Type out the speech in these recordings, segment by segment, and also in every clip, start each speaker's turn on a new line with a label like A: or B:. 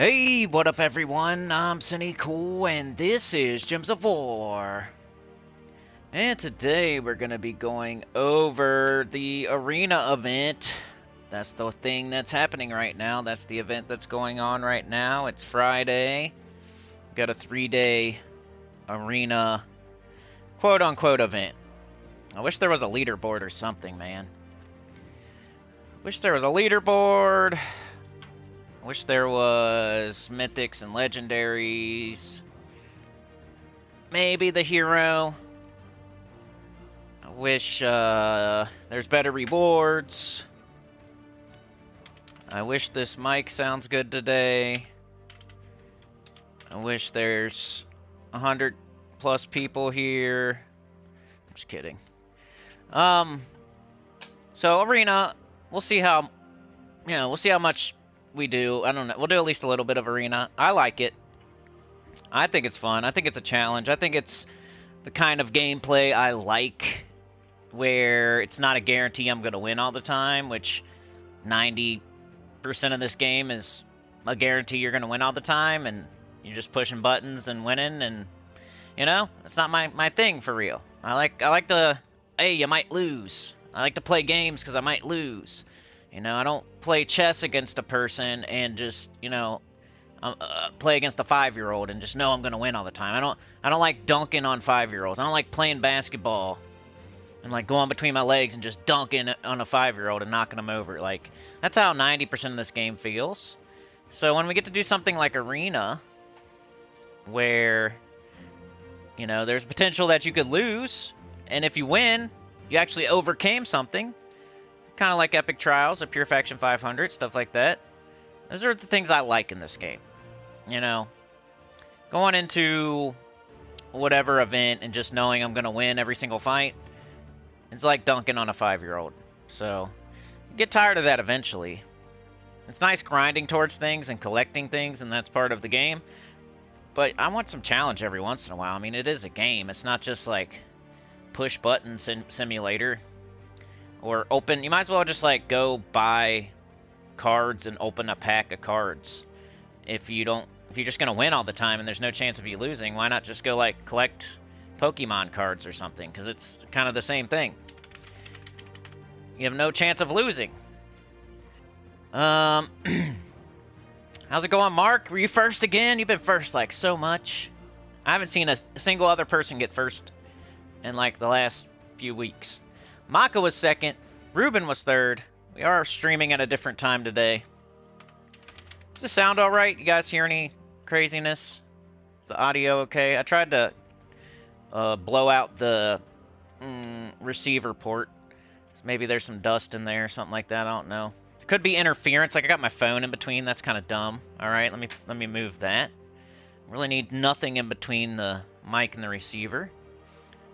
A: Hey, what up everyone? I'm Sinnycool and this is Gems of War. And today we're going to be going over the arena event. That's the thing that's happening right now. That's the event that's going on right now. It's Friday. We've got a 3-day arena quote-unquote event. I wish there was a leaderboard or something, man. Wish there was a leaderboard. I wish there was mythics and legendaries. Maybe the hero. I wish there's better rewards. I wish this mic sounds good today. I wish there's 100 plus people here. I'm just kidding. So arena, we'll see how, we'll see how much we do. I don't know. We'll do at least a little bit of arena. I like it. I think it's fun. I think it's a challenge. I think it's the kind of gameplay I like, where it's not a guarantee I'm going to win all the time, which 90% of this game is a guarantee you're going to win all the time, and you're just pushing buttons and winning, and, you know, it's not my thing for real. I like the, hey, you might lose. I like to play games because I might lose. You know, I don't play chess against a person and just, you know, play against a 5-year-old and just know I'm going to win all the time. I don't like dunking on 5-year-olds. I don't like playing basketball and, like, going between my legs and just dunking on a 5-year-old and knocking them over. Like, that's how 90% of this game feels. So when we get to do something like Arena, where, you know, there's potential that you could lose, and if you win, you actually overcame something. Kind of like Epic Trials or Pure Faction 500, stuff like that. Those are the things I like in this game. You know, going into whatever event and just knowing I'm going to win every single fight, it's like dunking on a 5-year-old. So, you get tired of that eventually. It's nice grinding towards things and collecting things, and that's part of the game. But I want some challenge every once in a while. I mean, it is a game. It's not just like push button simulator. Or open, you might as well just like go buy cards and open a pack of cards. If you're just gonna win all the time and there's no chance of you losing, why not just go like collect Pokemon cards or something? Because it's kind of the same thing. You have no chance of losing. How's it going, Mark? Were you first again? You've been first like so much. I haven't seen a single other person get first in like the last few weeks. Maka was second. Ruben was third. We are streaming at a different time today. Does the sound alright? You guys hear any craziness? Is the audio okay? I tried to blow out the receiver port. Maybe there's some dust in there or something like that. I don't know. It could be interference. Like I got my phone in between. That's kind of dumb. Alright, let me move that. Really need nothing in between the mic and the receiver.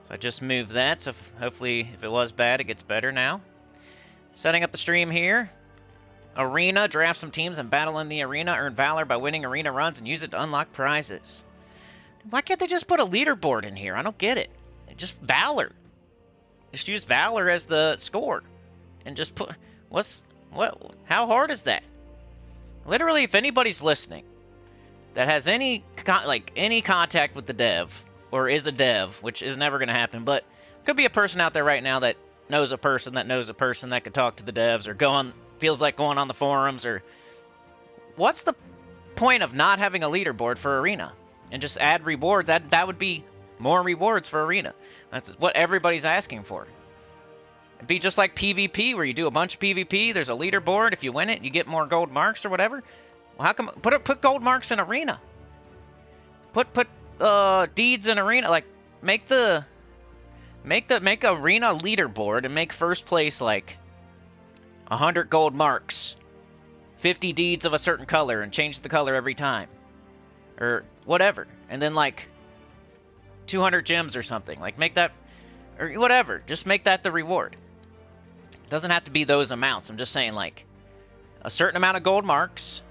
A: So I just moved that, so hopefully if it was bad, it gets better now. Setting up the stream here. Arena, draft some teams and battle in the arena. Earn valor by winning arena runs and use it to unlock prizes. Why can't they just put a leaderboard in here? I don't get it. Just valor. Just use valor as the score. And just put... How hard is that? Literally, if anybody's listening that has any contact with the dev, or is a dev, which is never going to happen, but could be a person out there right now that knows a person that knows a person that could talk to the devs, or feels like going on the forums, or... What's the point of not having a leaderboard for Arena? And just add rewards. That would be more rewards for Arena. That's what everybody's asking for. It'd be just like PVP, where you do a bunch of PVP, there's a leaderboard, if you win it, you get more gold marks or whatever. Well, how come... Put gold marks in Arena. Put deeds in arena, like make arena leaderboard and make first place like 100 gold marks, 50 deeds of a certain color, and change the color every time, or whatever, and then like 200 gems or something. Like make that, or whatever. Just make that the reward. It doesn't have to be those amounts. I'm just saying like a certain amount of gold marks,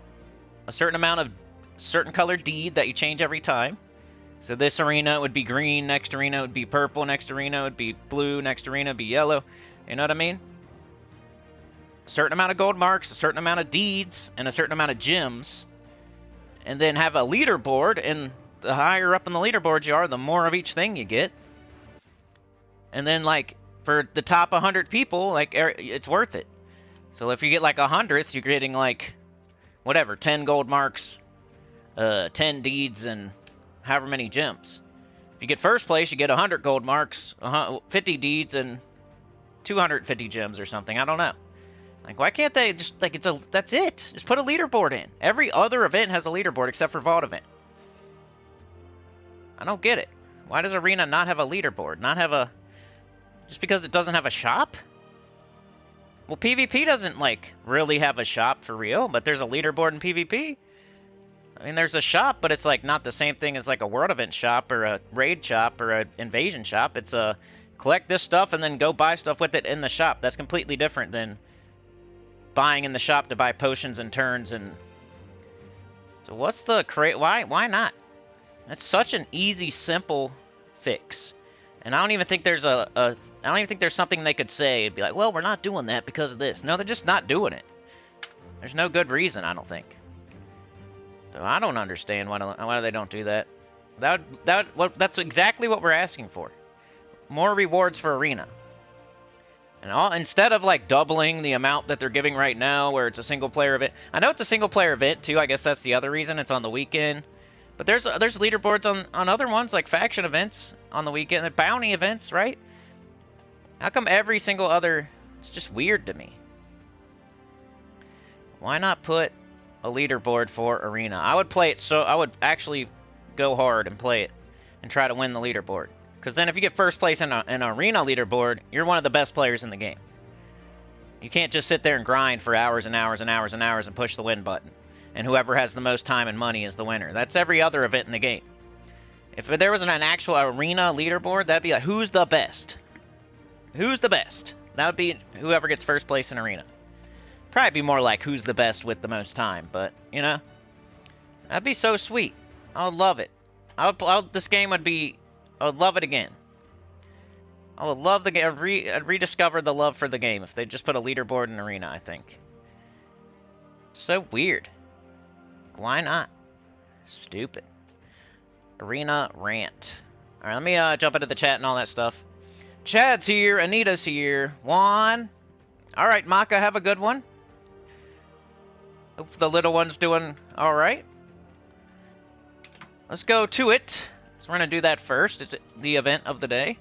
A: a certain amount of certain color deed that you change every time. So this arena would be green, next arena would be purple, next arena would be blue, next arena would be yellow. You know what I mean? A certain amount of gold marks, a certain amount of deeds, and a certain amount of gems and then have a leaderboard, and the higher up in the leaderboard you are, the more of each thing you get. And then, like, for the top 100 people, like, it's worth it. So if you get, like, 100th, you're getting, like, whatever, 10 gold marks, 10 deeds, and however many gems. If you get first place, you get 100 gold marks, 50 deeds, and 250 gems or something. I don't know. Like, why can't they just, like, that's it. Just put a leaderboard in. Every other event has a leaderboard except for Vault Event. I don't get it. Why does Arena not have a leaderboard? Not have a... Just because it doesn't have a shop? Well, PvP doesn't, like, really have a shop for real, but there's a leaderboard in PvP. I mean, there's a shop, but it's, like, not the same thing as, like, a World Event shop or a Raid shop or an Invasion shop. It's a collect this stuff and then go buy stuff with it in the shop. That's completely different than buying in the shop to buy potions and turns. And so what's the... Why not? That's such an easy, simple fix. And I don't even think there's I don't even think there's something they could say. It'd be like, well, we're not doing that because of this. No, they're just not doing it. There's no good reason, I don't think. So I don't understand why they don't do that. That's exactly what we're asking for. More rewards for Arena. And instead of, like, doubling the amount that they're giving right now, where it's a single-player event. I know it's a single-player event, too. I guess that's the other reason. It's on the weekend. But there's leaderboards on other ones, like faction events on the weekend, the bounty events, right? How come every single other... It's just weird to me. Why not put a leaderboard for Arena? I would play it I would actually go hard and play it and try to win the leaderboard. Because then if you get first place in an Arena leaderboard, you're one of the best players in the game. You can't just sit there and grind for hours and hours and hours and hours and push the win button. And whoever has the most time and money is the winner. That's every other event in the game. If there was an actual Arena leaderboard, that'd be like, who's the best? Who's the best? That would be whoever gets first place in Arena. Probably be more like, who's the best with the most time. But, you know, that'd be so sweet. I would love it. This game would be... I would love it again. I would love the game. I'd rediscover the love for the game if they just put a leaderboard in Arena, I think. So weird. Why not? Stupid. Arena rant. Alright, let me jump into the chat and all that stuff. Chad's here. Anita's here. Juan. Alright, Maka, have a good one. Hope the little one's doing alright. Let's go to it. So we're going to do that first. It's the event of the day.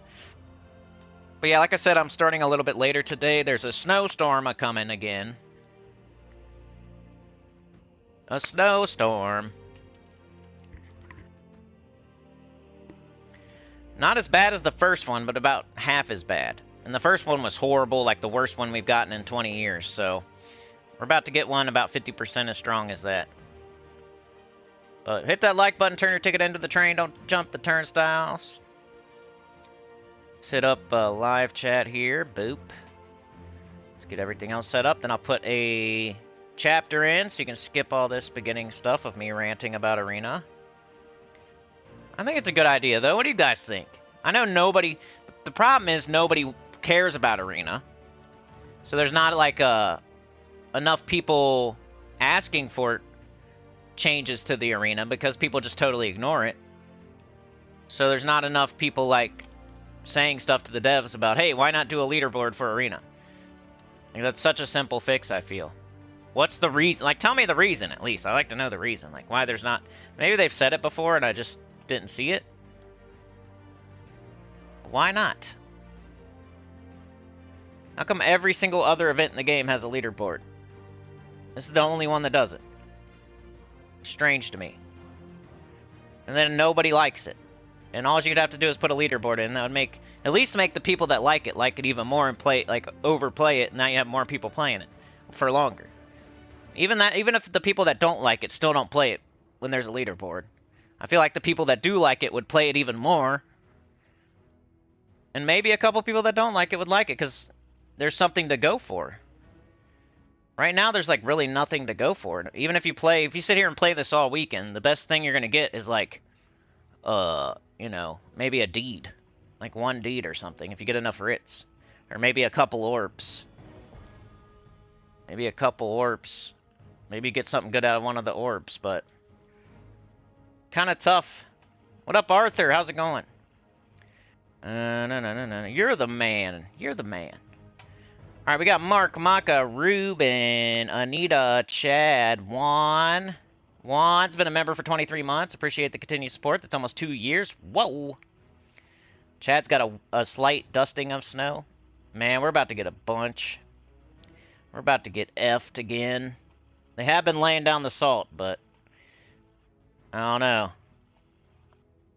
A: But yeah, like I said, I'm starting a little bit later today. There's a snowstorm a-coming again. A snowstorm. Not as bad as the first one, but about half as bad. And the first one was horrible, like the worst one we've gotten in 20 years. So we're about to get one about 50% as strong as that. Hit that like button, turn your ticket into the train, don't jump the turnstiles. Let's hit up live chat here. Boop. Let's get everything else set up. Then I'll put a chapter in so you can skip all this beginning stuff of me ranting about Arena. I think it's a good idea, though. What do you guys think? I know nobody... The problem is nobody cares about Arena. So there's not, like, enough people asking for changes to the Arena because people just totally ignore it. So there's not enough people, like, saying stuff to the devs about, hey, why not do a leaderboard for Arena? Like, that's such a simple fix, I feel. What's the reason? Like, tell me the reason, at least. I like to know the reason. Like, why there's not... Maybe they've said it before and I just didn't see it. Why not? How come every single other event in the game has a leaderboard? This is the only one that does it. Strange to me. And then nobody likes it. And all you'd have to do is put a leaderboard in. That would make... At least make the people that like it even more and play... Like, overplay it. And now you have more people playing it. For longer. Even if the people that don't like it still don't play it when there's a leaderboard. I feel like the people that do like it would play it even more. And maybe a couple people that don't like it would like it because there's something to go for. Right now there's like really nothing to go for. Even if you sit here and play this all weekend, the best thing you're going to get is like, you know, maybe a deed. Like one deed or something if you get enough writs. Or maybe a couple orbs. Maybe a couple orbs. Maybe you get something good out of one of the orbs, but kind of tough. What up, Arthur? How's it going? No. You're the man. You're the man. All right, we got Mark, Maka, Ruben, Anita, Chad, Juan. Juan's been a member for 23 months. Appreciate the continued support. That's almost 2 years. Whoa. Chad's got a slight dusting of snow. Man, we're about to get a bunch. We're about to get effed again. They have been laying down the salt, but I don't know.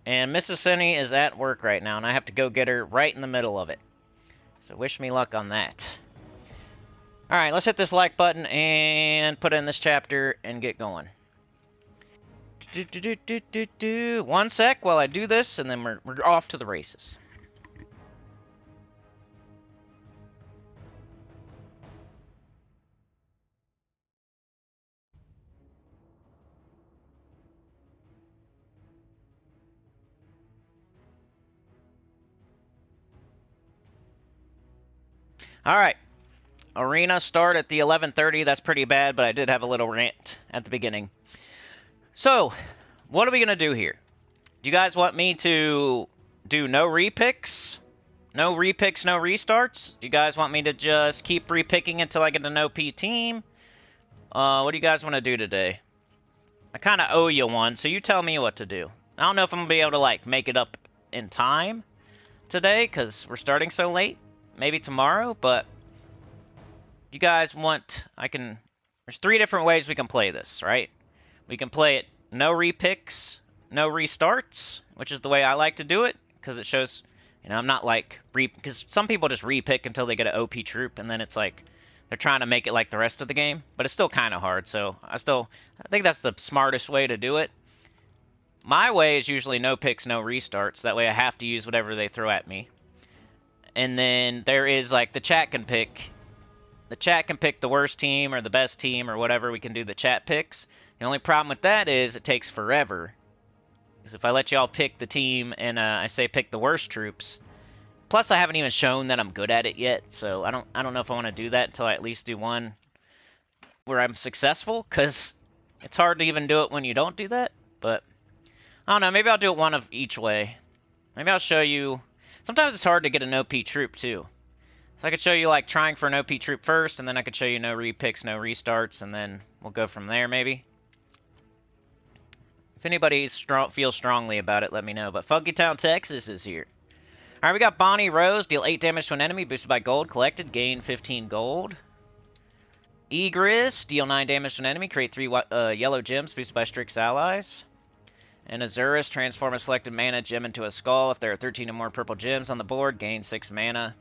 A: And Mrs. Cinny is at work right now, and I have to go get her right in the middle of it. So wish me luck on that. Alright, let's hit this like button and put in this chapter and get going. One sec while I do this, and then we're off to the races. Alright. Arena start at the 11:30. That's pretty bad, but I did have a little rant at the beginning. So, what are we going to do here? Do you guys want me to do no repicks? No repicks, no restarts? Do you guys want me to just keep repicking until I get an OP team? What do you guys want to do today? I kind of owe you one, so you tell me what to do. I don't know if I'm going to be able to, like, make it up in time today, because we're starting so late. Maybe tomorrow, but you guys want... There's 3 different ways we can play this, right? We can play it no repicks, no restarts, which is the way I like to do it, because it shows, you know, I'm not like, because some people just repick until they get an OP troop, and then it's like, they're trying to make it like the rest of the game, but it's still kind of hard, so I think that's the smartest way to do it. My way is usually no picks, no restarts, that way I have to use whatever they throw at me. And then there is, like, the chat can pick the worst team or the best team or whatever. We can do the chat picks. The only problem with that is it takes forever. Because if I let y'all pick the team and I say pick the worst troops, plus I haven't even shown that I'm good at it yet, so I don't know if I want to do that until I at least do one where I'm successful, because it's hard to even do it when you don't do that. But I don't know, maybe I'll do it one of each way. Maybe I'll show you. Sometimes it's hard to get an OP troop too. So I could show you, like, trying for an OP troop first, and then I could show you no repicks, no restarts, and then we'll go from there, maybe. If anybody feels strongly about it, let me know. But Funky Town, Texas is here. Alright, we got Bonnie Rose. Deal 8 damage to an enemy, boosted by gold. Collected, gain 15 gold. Egris. Deal 9 damage to an enemy, create 3 yellow gems, boosted by Strix allies. And Azurus. Transform a selected mana gem into a skull. If there are 13 or more purple gems on the board, gain 6 mana.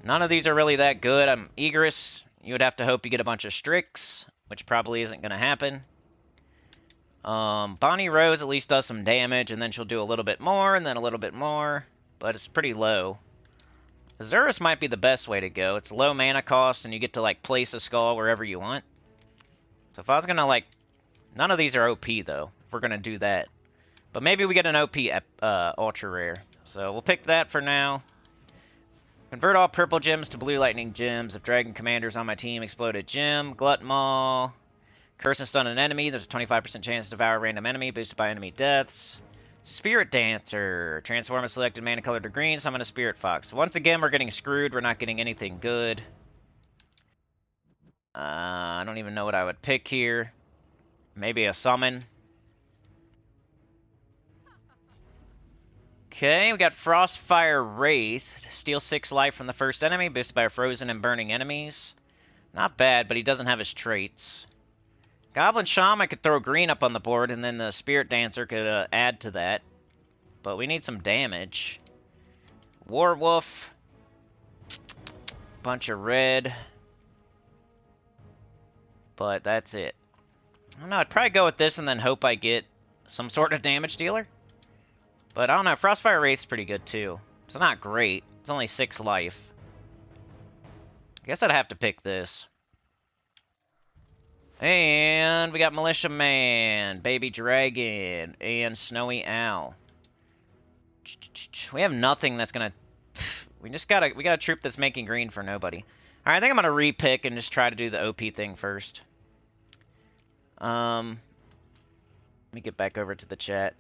A: None of these are really that good. Egris, you would have to hope you get a bunch of Strix, which probably isn't going to happen. Bonnie Rose at least does some damage, and then she'll do a little bit more, and then a little bit more, but it's pretty low. Azurus might be the best way to go. It's low mana cost, and you get to, like, place a skull wherever you want. So if I was going to, like... None of these are OP, though, if we're going to do that. But maybe we get an OP Ultra Rare. So we'll pick that for now. Convert all purple gems to blue lightning gems. If Dragon Commander's on my team, explode a gem. Glut Maul. Curse and stun an enemy. There's a 25% chance to devour a random enemy, boosted by enemy deaths. Spirit Dancer. Transform a selected mana color to green, summon a Spirit Fox. Once again, we're getting screwed. We're not getting anything good. I don't even know what I would pick here. Maybe a summon. Okay, we got Frostfire Wraith. Steal 6 life from the first enemy, boosted by frozen and burning enemies. Not bad, but he doesn't have his traits. Goblin Shaman could throw green up on the board, and then the Spirit Dancer could add to that. But we need some damage. Warwolf. Bunch of red. But that's it. I don't know, I'd probably go with this and then hope I get some sort of damage dealer. But I don't know, Frostfire Wraith's pretty good too. It's not great. It's only 6 life. I guess I'd have to pick this. And we got Militia Man, Baby Dragon, and Snowy Owl. We have nothing that's gonna... We got a troop that's making green for nobody. Alright, I think I'm gonna repick and just try to do the OP thing first. me get back over to the chat.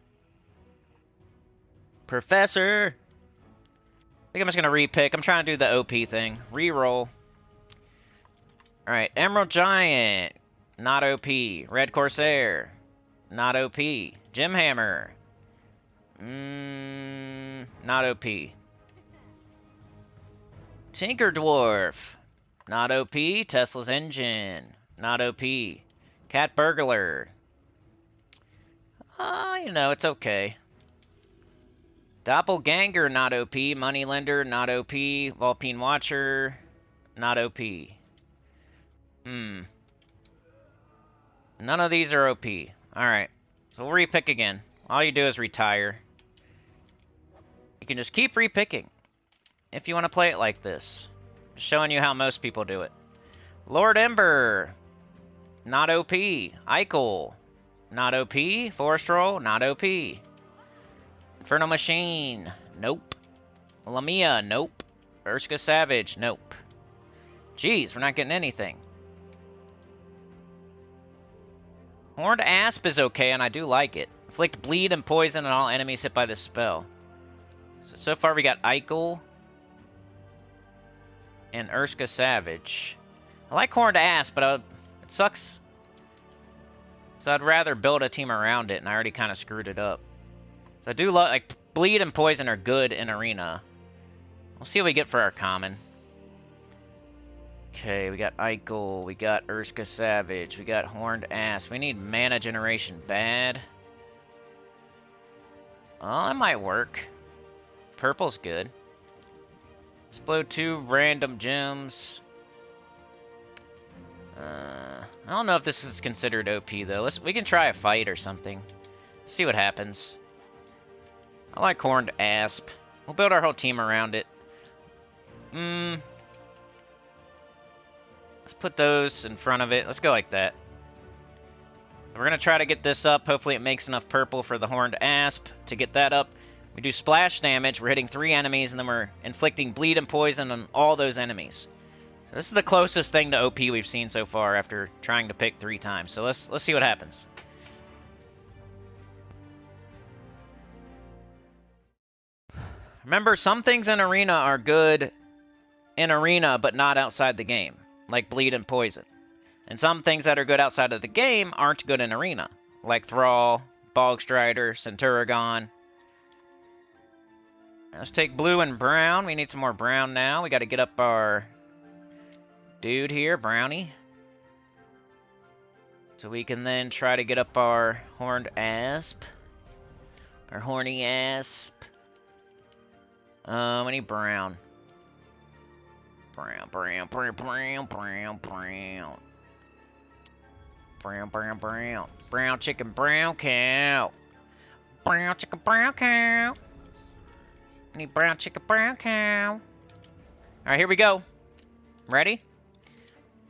A: Professor! I think I'm just gonna repick. I'm trying to do the OP thing. Reroll. Alright, Emerald Giant. Not OP. Red Corsair. Not OP. Gem Hammer. Not OP. Tinker Dwarf. Not OP. Tesla's Engine. Not OP. Cat Burglar. You know, it's okay. Doppelganger, not OP. Moneylender, not OP. Volpine Watcher, not OP. None of these are OP. Alright. So we'll repick again. All you do is retire. You can just keep repicking. If you want to play it like this. Just showing you how most people do it. Lord Ember. Not OP. Eichel. Not OP. Forest Roll. Not OP. Infernal Machine. Nope. Lamia. Nope. Urska Savage. Nope. Jeez, we're not getting anything. Horned Asp is okay, and I do like it. Inflict bleed and poison on all enemies hit by this spell. So far we got Eichel and Urska Savage. I like Horned Asp, but it sucks. So I'd rather build a team around it, and I already kind of screwed it up. So I do like bleed and poison are good in arena. We'll see what we get for our common. Okay, we got Eichel, we got Urska Savage, we got Horned Asp. We need mana generation bad. Oh, that might work. Purple's good. Explode 2 random gems. I don't know if this is considered OP though. We can try a fight or something. See what happens. I like Horned Asp. We'll build our whole team around it. Let's put those in front of it. Let's go like that. We're gonna try to get this up. Hopefully it makes enough purple for the Horned Asp to get that up. We do splash damage. We're hitting 3 enemies, and then we're inflicting bleed and poison on all those enemies. So this is the closest thing to OP we've seen so far after trying to pick 3 times. So let's see what happens. Remember, some things in Arena are good in Arena, but not outside the game, like bleed and poison. And some things that are good outside of the game aren't good in Arena, like Thrall, Bogstrider, Centuragon. Let's take blue and brown. We need some more brown now. We got to get up our dude here, Brownie. So we can then try to get up our Horned Asp. Our Horny Asp. We need brown. Brown. Brown chicken, brown cow. Brown chicken, brown cow. I need brown chicken, brown cow. Alright, here we go. Ready?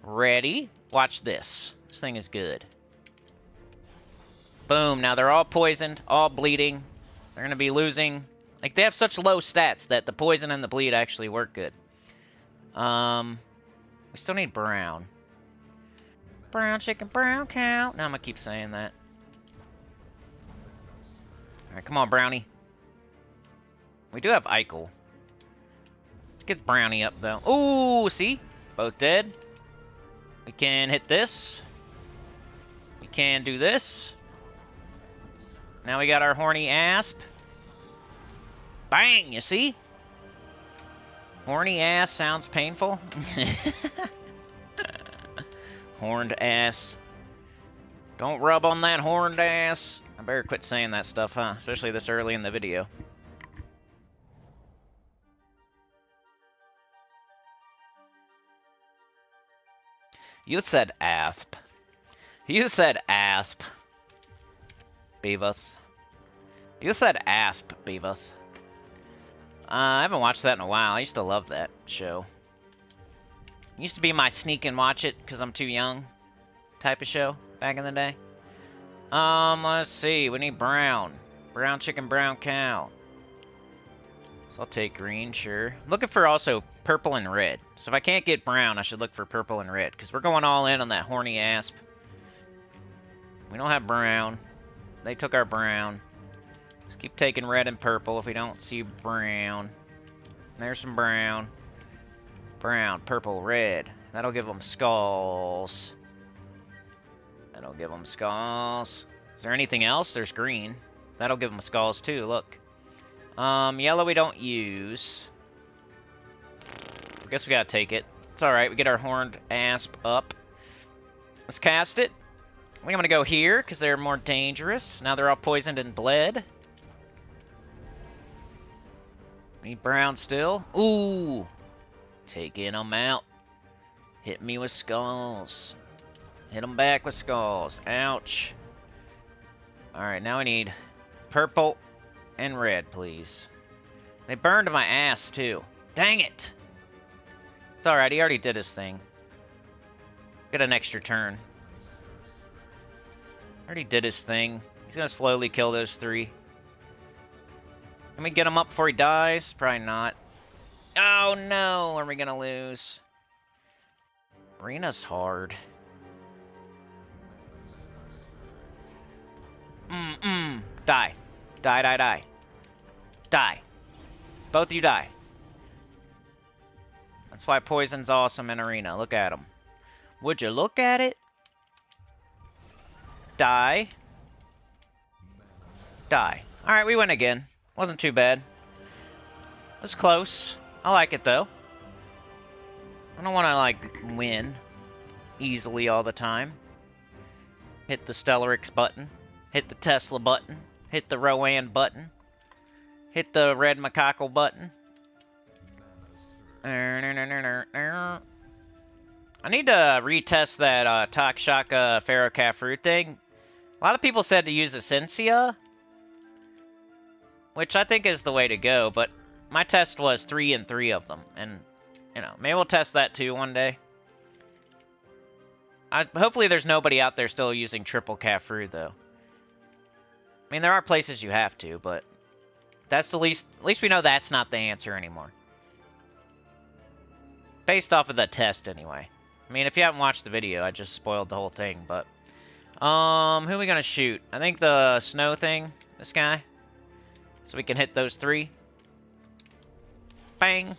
A: Ready? Watch this. This thing is good. Boom. Now they're all poisoned, all bleeding. They're going to be losing. Like, they have such low stats that the poison and the bleed actually work good. We still need brown. Brown chicken, brown cow. Now I'm going to keep saying that. Alright, come on, Brownie. We do have Eichel. Let's get Brownie up, though. Ooh, see? Both dead. We can hit this. We can do this. Now we got our Horny Asp. Bang, you see? Horny ass sounds painful. Horned ass. Don't rub on that horned ass. I better quit saying that stuff, huh? Especially this early in the video. You said asp. You said asp. Beavuth. You said asp, Beavuth. I haven't watched that in a while. I used to love that show. It used to be my sneak and watch it because I'm too young type of show back in the day. Let's see. We need brown. Brown chicken, brown cow. So I'll take green, sure. Looking for also purple and red. So if I can't get brown, I should look for purple and red because we're going all in on that Horny Asp. We don't have brown. They took our brown. Let's keep taking red and purple if we don't see brown. There's some brown. Brown, purple, red. That'll give them skulls. That'll give them skulls. Is there anything else? There's green. That'll give them skulls too, look. Yellow we don't use. I guess we gotta take it. It's alright, we get our horned asp up. Let's cast it. I think I'm gonna go here, because they're more dangerous. Now they're all poisoned and bled. Need brown still. Ooh! Taking them out. Hit me with skulls. Hit them back with skulls. Ouch. Alright, now we need purple and red, please. They burned my ass, too. Dang it! It's alright, he already did his thing. Get an extra turn. Already did his thing. He's gonna slowly kill those three. Can we get him up before he dies? Probably not. Oh no! Are we gonna lose? Arena's hard. Die. Die, die, die. Die. Both of you die. That's why poison's awesome in Arena. Look at him. Would you look at it? Die. Die. Alright, we win again. Wasn't too bad. It was close. I like it, though. I don't want to, like, win easily all the time. Hit the Stellarix button. Hit the Tesla button. Hit the Rowan button. Hit the red macaco button. I need to retest that Takshaka Ferrocaf fruit thing. A lot of people said to use Essentia, which I think is the way to go, but my test was 3 and 3 of them, and, you know, maybe we'll test that too one day. Hopefully there's nobody out there still using triple calf fruit, though. I mean, there are places you have to, but that's the least... At least we know that's not the answer anymore. Based off of the test, anyway. I mean, if you haven't watched the video, I just spoiled the whole thing, but... who are we gonna shoot? I think the snow thing, this guy. So we can hit those 3. Bang!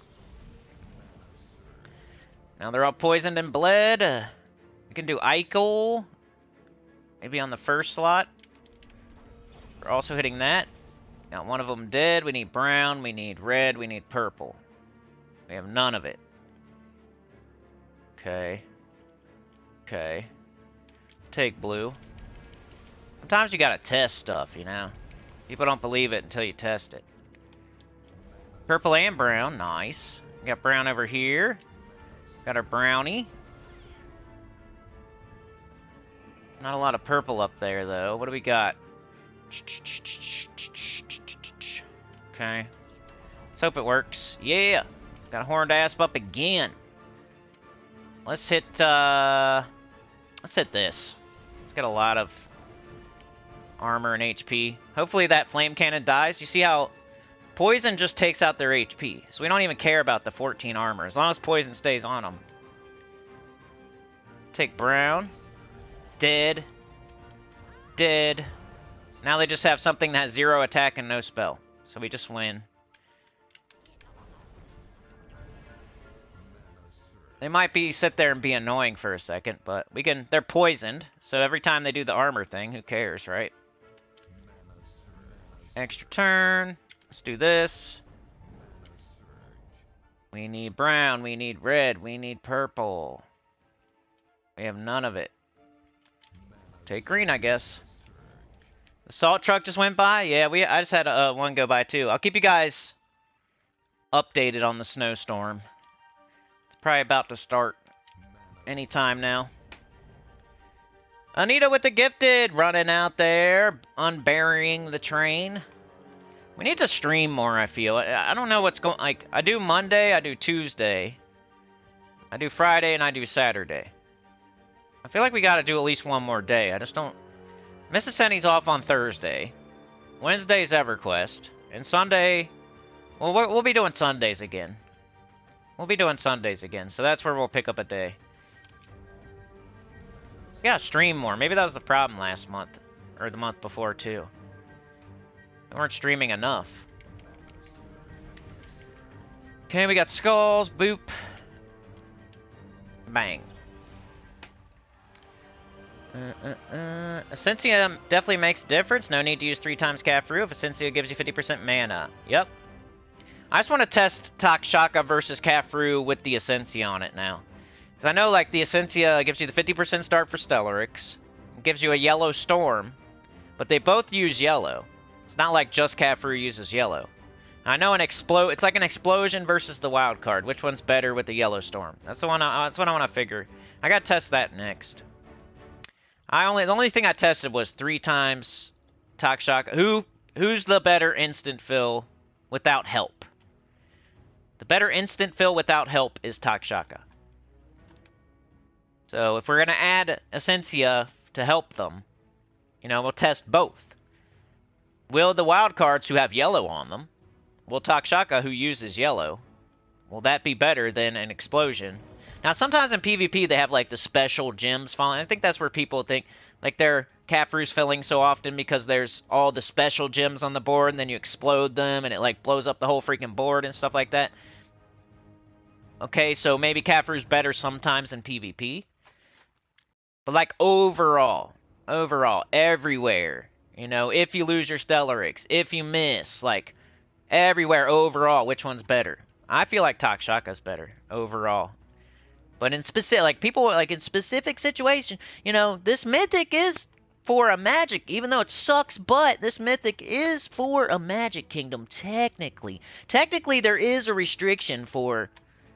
A: Now they're all poisoned and bled. We can do Eichel. Maybe on the first slot. We're also hitting that. Got one of them dead. We need brown, we need red, we need purple. We have none of it. Okay. Okay. Take blue. Sometimes you gotta test stuff, you know? People don't believe it until you test it. Purple and brown, nice. We got brown over here. Got our brownie. Not a lot of purple up there, though. What do we got? Okay. Let's hope it works. Yeah! Got a horned asp up again. Let's hit this. It's got a lot of armor and HP. Hopefully that flame cannon dies. You see how poison just takes out their HP. So we don't even care about the 14 armor. As long as poison stays on them. Take brown. Dead. Dead. Now they just have something that has 0 attack and no spell. So we just win. They might sit there and be annoying for a second, but we can... They're poisoned, so every time they do the armor thing, who cares, right? Extra turn. Let's do this. We need brown, we need red, we need purple. We have none of it. Take green, I guess. The salt truck just went by? Yeah, I just had one go by, too. I'll keep you guys updated on the snowstorm. Probably about to start anytime now. Anita with the gifted running out there, unburying the train. We need to stream more, I feel. I don't know what's going... Like, I do Monday, I do Tuesday. I do Friday, and I do Saturday. I feel like we gotta do at least one more day. I just don't... Mrs. Senny's off on Thursday. Wednesday's EverQuest. And Sunday... Well, we'll be doing Sundays again. We'll be doing Sundays again, so that's where we'll pick up a day. We gotta stream more. Maybe that was the problem last month. or the month before too. We weren't streaming enough. Okay, we got skulls, boop. Bang. Essentia definitely makes a difference. No need to use 3 times Cafru if Essentia gives you 50% mana. Yep. I just want to test Takshaka versus Cafru with the Essentia on it now. Because I know, like, the Essentia gives you the 50% start for Stellarix. It gives you a yellow storm. But they both use yellow. It's not like just Cafru uses yellow. I know it's like an explosion versus the wild card. Which one's better with the yellow storm? That's what I want to figure. I gotta test that next. The only thing I tested was 3 times Takshaka. Who's the better instant fill without help? The better instant fill without help is Takshaka. So if we're gonna add Essentia to help them, you know, we'll test both. Will the wild cards who have yellow on them, will Takshaka who uses yellow, will that be better than an explosion? Now, sometimes in PvP, they have, like, the special gems falling. I think that's where people think, like, their Cafru's filling so often because there's all the special gems on the board, and then you explode them, and it, like, blows up the whole freaking board and stuff like that. Okay, so maybe Cafru's better sometimes in PvP. But, like, overall, everywhere, you know, if you lose your Stellarix, if you miss, like, everywhere, overall, which one's better? I feel like Takshaka's better, overall. But in specific, like, people, like, in specific situations, you know, this mythic is for a magic, even though it sucks, but this mythic is for a magic kingdom, technically. Technically, there is a restriction for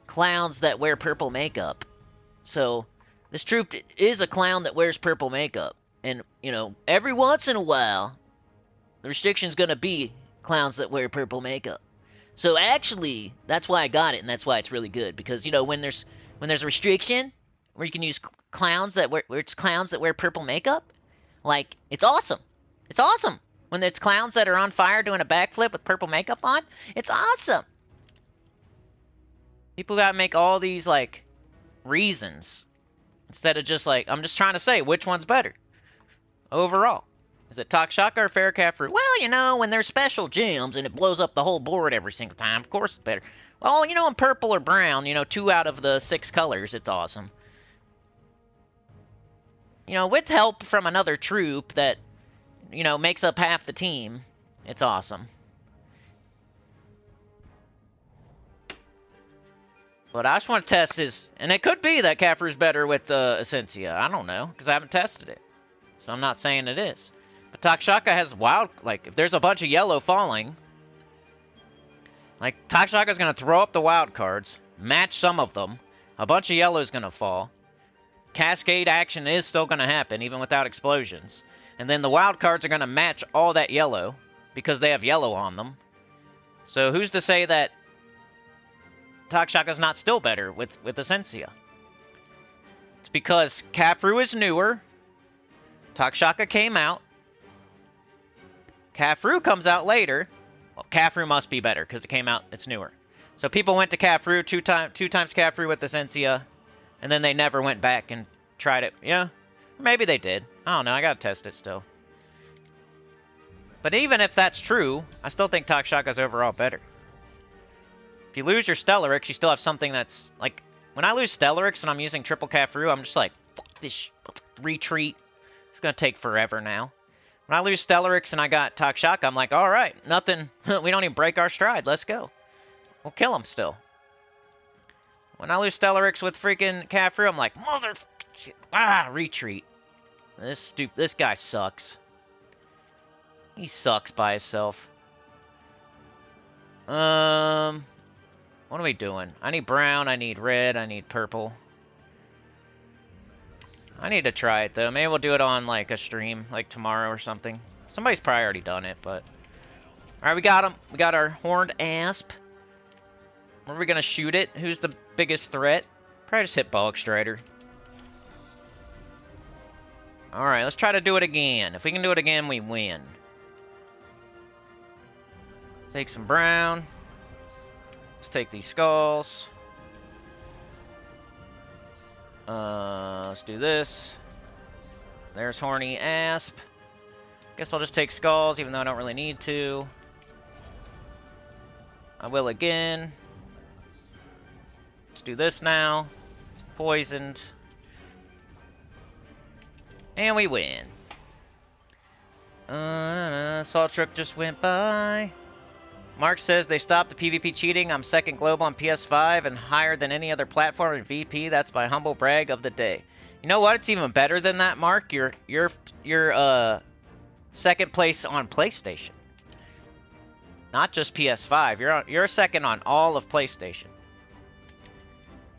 A: clowns that wear purple makeup. So, this troop is a clown that wears purple makeup. And, you know, every once in a while, the restriction's gonna be clowns that wear purple makeup. So, actually, that's why I got it, and that's why it's really good. Because, you know, when there's a restriction where you can use clowns that wear purple makeup, like, it's awesome. It's awesome. When it's clowns that are on fire doing a backflip with purple makeup on, it's awesome. People gotta make all these, like, reasons instead of just, like, I'm just trying to say which one's better overall. Is it Takshaka or Fair Cafru? Well, you know, when there's special gems and it blows up the whole board every single time, of course it's better. Well, you know, in purple or brown, you know, 2 out of the 6 colors, it's awesome. You know, with help from another troop that, you know, makes up half the team, it's awesome. But I just want to test his... And it could be that Cafru's better with Essentia. I don't know, because I haven't tested it. So I'm not saying it is. But Takshaka has wild... Like, if there's a bunch of yellow falling... Like, Takshaka's going to throw up the wild cards, match some of them, a bunch of yellow's going to fall, cascade action is still going to happen, even without explosions, and then the wild cards are going to match all that yellow, because they have yellow on them. So who's to say that Takshaka's not still better with Essentia? It's because Cafru is newer, Takshaka came out, Cafru comes out later. Well, Cafru must be better, because it came out, it's newer. So people went to Cafru, two times Cafru with Essentia, and then they never went back and tried it. Yeah, maybe they did. I don't know, I gotta test it still. But even if that's true, I still think Takshaka's overall better. If you lose your Stellarix, you still have something that's, like, when I lose Stellarix and I'm using triple Cafru, I'm just like, fuck this retreat. It's gonna take forever now. When I lose Stellarix and I got Takshaka, I'm like, alright, nothing, we don't even break our stride, let's go. We'll kill him still. When I lose Stellarix with freaking Cafru, I'm like, retreat. This guy sucks. He sucks by himself. What are we doing? I need brown, I need red, I need purple. I need to try it, though. Maybe we'll do it on, like, a stream, like, tomorrow or something. Somebody's probably already done it, but... Alright, we got him. We got our horned asp. Where are we gonna shoot it? Who's the biggest threat? Probably just hit Bulk Strider. Alright, let's try to do it again. If we can do it again, we win. Take some brown. Let's take these skulls. Let's do this. There's Horny Asp. Guess I'll just take skulls, even though I don't really need to. I will again. Let's do this now. It's poisoned. And we win. Salt truck just went by. Mark says they stopped the PvP cheating. I'm second global on PS5 and higher than any other platform in VP. That's my humble brag of the day. You know what? It's even better than that, Mark. You're second place on PlayStation. Not just PS5. You're second on all of PlayStation.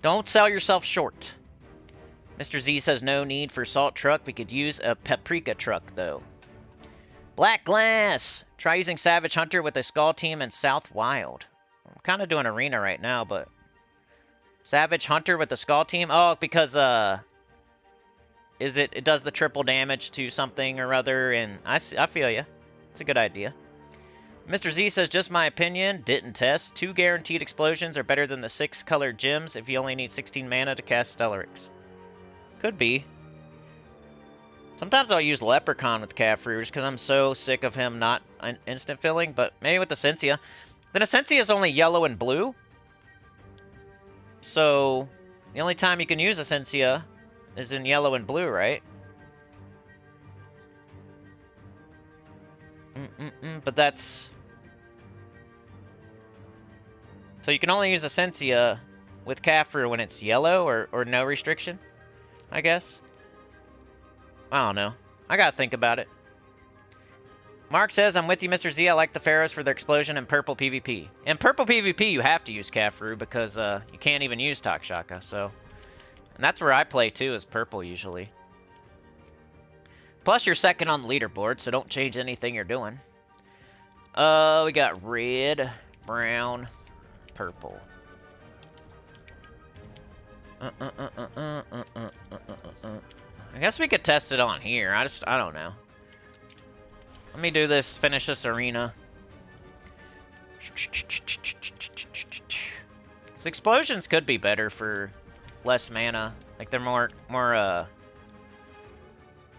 A: Don't sell yourself short. Mr. Z says no need for salt truck. We could use a paprika truck though. Black Glass! Try using Savage Hunter with a Skull team in South Wild. I'm kind of doing Arena right now, but... Savage Hunter with the Skull team? Oh, because, it does the triple damage to something or other, and I feel ya. It's a good idea. Mr. Z says, just my opinion, didn't test. 2 guaranteed explosions are better than the 6 colored gems if you only need 16 mana to cast Stellarix. Could be. Sometimes I'll use Leprechaun with Caffrey just because I'm so sick of him not instant filling, but maybe with Essentia. Then Essentia is only yellow and blue. So, the only time you can use Essentia is in yellow and blue, right? But that's... So you can only use Essentia with Caffrey when it's yellow or no restriction, I guess. I don't know. I gotta think about it. Mark says, I'm with you, Mr. Z. I like the Pharaohs for their explosion and purple PvP. In purple PvP, you have to use Caffrey because you can't even use Takshaka, so... And that's where I play, too, is purple, usually. Plus, you're second on the leaderboard, so don't change anything you're doing. We got red, brown, purple. I guess we could test it on here. I don't know. Let me do this, finish this arena. These explosions could be better for less mana. Like they're more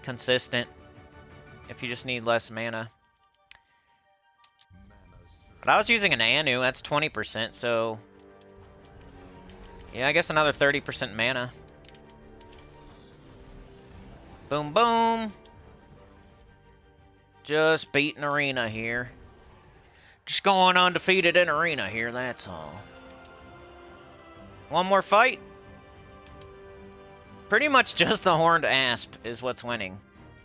A: consistent if you just need less mana. But I was using an Anu, that's 20%, so... Yeah, I guess another 30% mana. Boom, boom. Just beating arena here. Just going undefeated in arena here, that's all. One more fight. Pretty much just the Horned Asp is what's winning.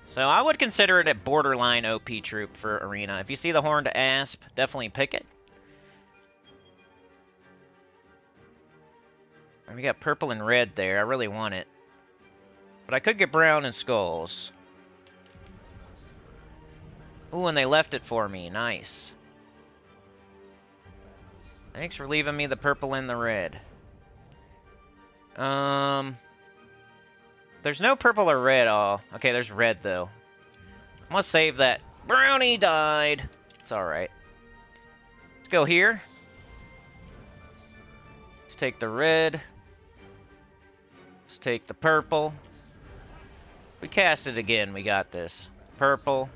A: So I would consider it a borderline OP troop for arena. If you see the Horned Asp, definitely pick it. And we got purple and red there. I really want it. But I could get brown and skulls. Ooh, and they left it for me. Nice. Thanks for leaving me the purple and the red. There's no purple or red. Oh, okay, there's red, though. I'm gonna save that. Brownie died. It's alright. Let's go here. Let's take the red. Let's take the purple. We cast it again. We got this. Purple.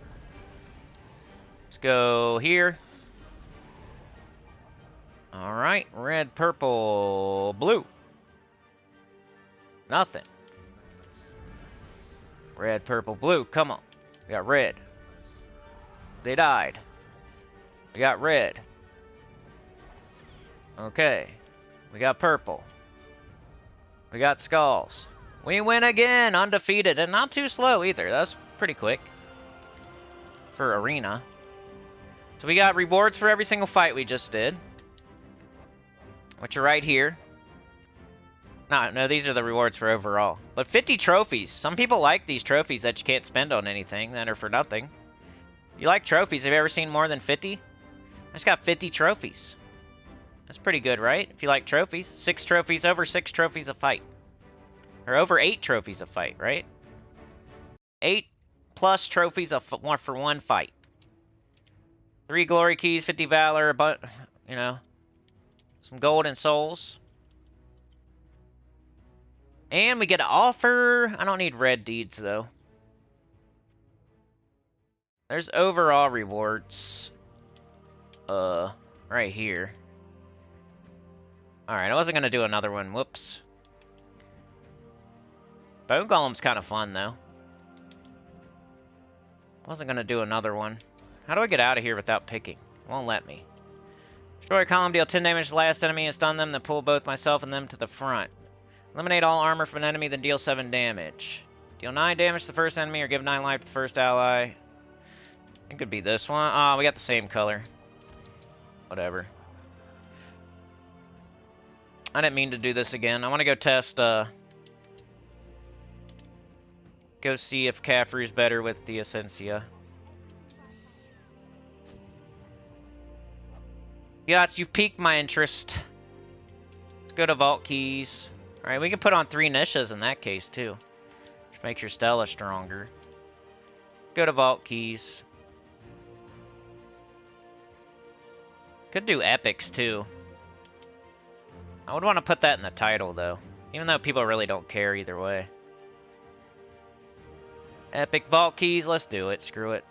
A: Let's go here. Alright. Red, purple, blue. Nothing. Red, purple, blue. Come on. We got red. They died. We got red. Okay. We got purple. We got skulls. We win again, undefeated, and not too slow either. That's pretty quick for arena. So we got rewards for every single fight we just did, which are right here. No, these are the rewards for overall. But 50 trophies. Some people like these trophies that you can't spend on anything, that are for nothing. You like trophies? Have you ever seen more than 50? I just got 50 trophies. That's pretty good, right? If you like trophies. 6 trophies, over 6 trophies a fight. Or over 8 trophies a fight, right? 8 plus trophies for one fight. 3 glory keys, 50 valor, but you know, some gold and souls. And we get an offer. I don't need red deeds though. There's overall rewards. Right here. Alright, I wasn't gonna do another one. Whoops. Bone Golem's kind of fun, though. Wasn't gonna do another one. How do I get out of here without picking? It won't let me. Destroy a column, deal 10 damage to the last enemy, and stun them, then pull both myself and them to the front. Eliminate all armor from an enemy, then deal 7 damage. Deal 9 damage to the first enemy, or give 9 life to the first ally. It could be this one. Oh, we got the same color. Whatever. I didn't mean to do this again. I want to go test, go see if Caffrey's better with the Essentia. Yachts, you've piqued my interest. Let's go to Vault Keys. Alright, we can put on 3 niches in that case, too. Which makes your Stella stronger. Go to Vault Keys. Could do epics, too. I would want to put that in the title, though. Even though people really don't care either way. Epic Vault Keys, let's do it. Screw it.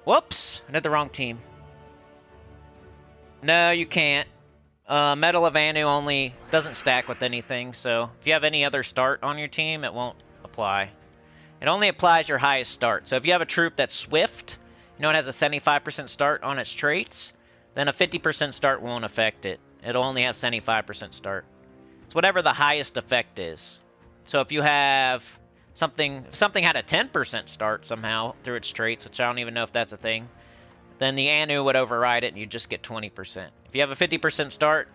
A: Whoops! I did the wrong team. No, you can't. Medal of Anu only doesn't stack with anything, so if you have any other start on your team, it won't apply. It only applies your highest start. So if you have a troop that's swift, you know it has a 75% start on its traits, then a 50% start won't affect it. It'll only have 75% start. It's whatever the highest effect is. So if you have something, if something had a 10% start somehow through its traits, which I don't even know if that's a thing, then the Anu would override it and you just get 20%. If you have a 50% start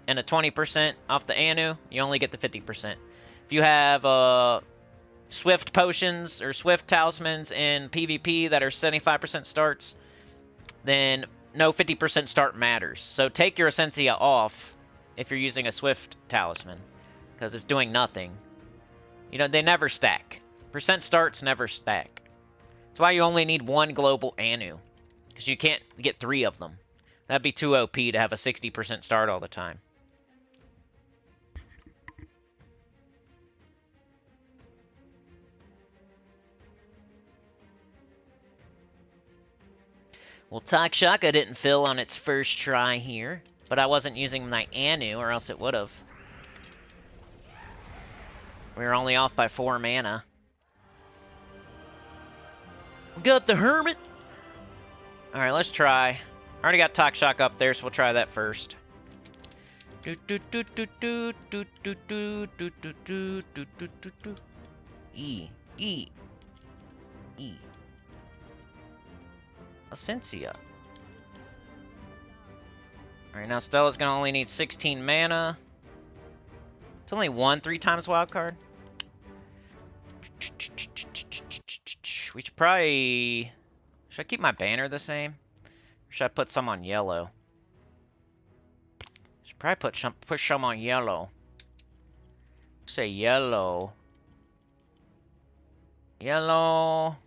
A: and a 20% off the Anu, you only get the 50%. If you have Swift Potions or Swift Talismans in PvP that are 75% starts, then no 50% start matters. So take your Essentia off if you're using a Swift Talisman, because it's doing nothing. You know, they never stack. Percent starts never stack. That's why you only need 1 global Anu, because you can't get 3 of them. That'd be too OP to have a 60% start all the time. Well, Takshaka didn't fill on its first try here, but I wasn't using my Anu, or else it would have. We were only off by 4 mana. We got the Hermit. Alright, let's try. I already got Takshaka up there, so we'll try that first. E. Essentia. Alright, now Stella's gonna only need 16 mana. It's only 1 3 times wild card. We should probably... Should I keep my banner the same? Or should I put some on yellow? Should probably push some on yellow. Say yellow. Yellow